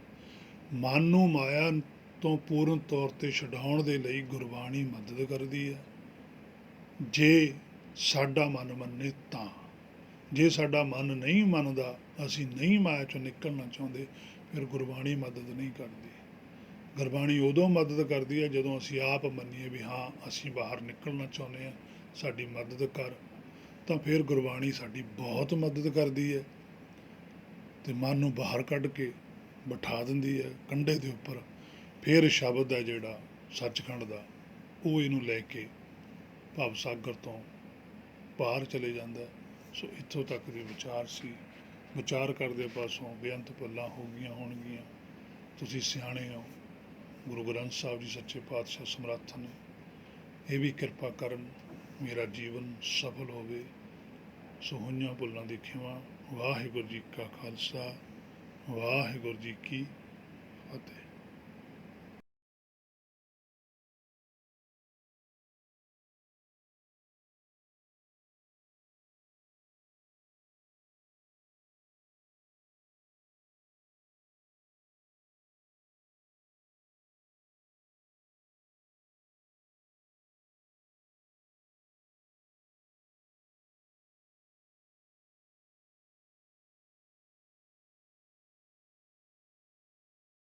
ਮਨ ਨੂੰ ਮਾਇਆ ਤੋਂ ਪੂਰਨ ਤੌਰ 'ਤੇ ਛਡਾਉਣ ਦੇ ਲਈ ਗੁਰਬਾਣੀ ਮਦਦ ਕਰਦੀ ਹੈ, ਜੇ ਸਾਡਾ ਮਨ ਮੰਨੇ ਤਾਂ। ਜੇ ਸਾਡਾ ਮਨ ਨਹੀਂ ਮੰਨਦਾ, ਅਸੀਂ ਨਹੀਂ ਮਾਇਆ 'ਚੋਂ ਨਿਕਲਣਾ ਚਾਹੁੰਦੇ, ਫਿਰ ਗੁਰਬਾਣੀ ਮਦਦ ਨਹੀਂ ਕਰਦੀ। ਗੁਰਬਾਣੀ ਉਦੋਂ ਮਦਦ ਕਰਦੀ ਹੈ ਜਦੋਂ ਅਸੀਂ ਆਪ ਮੰਨੀਏ ਵੀ ਹਾਂ ਅਸੀਂ ਬਾਹਰ ਨਿਕਲਣਾ ਚਾਹੁੰਦੇ ਹਾਂ, ਸਾਡੀ ਮਦਦ ਕਰ। ਤਾਂ ਫਿਰ ਗੁਰਬਾਣੀ ਸਾਡੀ ਬਹੁਤ ਮਦਦ ਕਰਦੀ ਹੈ ਅਤੇ ਮਨ ਨੂੰ ਬਾਹਰ ਕੱਢ ਕੇ ਬਿਠਾ ਦਿੰਦੀ ਹੈ ਕੰਢੇ ਦੇ ਉੱਪਰ। ਫਿਰ ਸ਼ਬਦ ਹੈ ਜਿਹੜਾ ਸੱਚਖੰਡ ਦਾ, ਉਹ ਇਹਨੂੰ ਲੈ ਕੇ ਭਵ ਸਾਗਰ ਤੋਂ ਪਾਰ ਚਲੇ ਜਾਂਦਾ। ਸੋ ਇੱਥੋਂ ਤੱਕ ਦੇ ਵਿਚਾਰ ਸੀ। ਵਿਚਾਰ ਕਰਦੇ ਪਾਸੋਂ ਬੇਅੰਤ ਭੁੱਲਾਂ ਹੋ ਗਈਆਂ ਹੋਣਗੀਆਂ। ਤੁਸੀਂ ਸਿਆਣੇ ਹੋ, ਗੁਰੂ ਗ੍ਰੰਥ ਸਾਹਿਬ ਜੀ ਸੱਚੇ ਪਾਤਸ਼ਾਹ ਸਮਰੱਥ ਨੇ, ਇਹ ਵੀ ਕਿਰਪਾ ਕਰਨ ਮੇਰਾ ਜੀਵਨ ਸਫਲ ਹੋਵੇ। ਸੋ ਹੋਈਆਂ ਭੁੱਲਾਂ ਦੀ ਖਿਮਾ। ਵਾਹਿਗੁਰੂ ਜੀ ਕਾ ਖਾਲਸਾ, ਵਾਹਿਗੁਰੂ ਜੀ ਕੀ ਫਤਿਹ।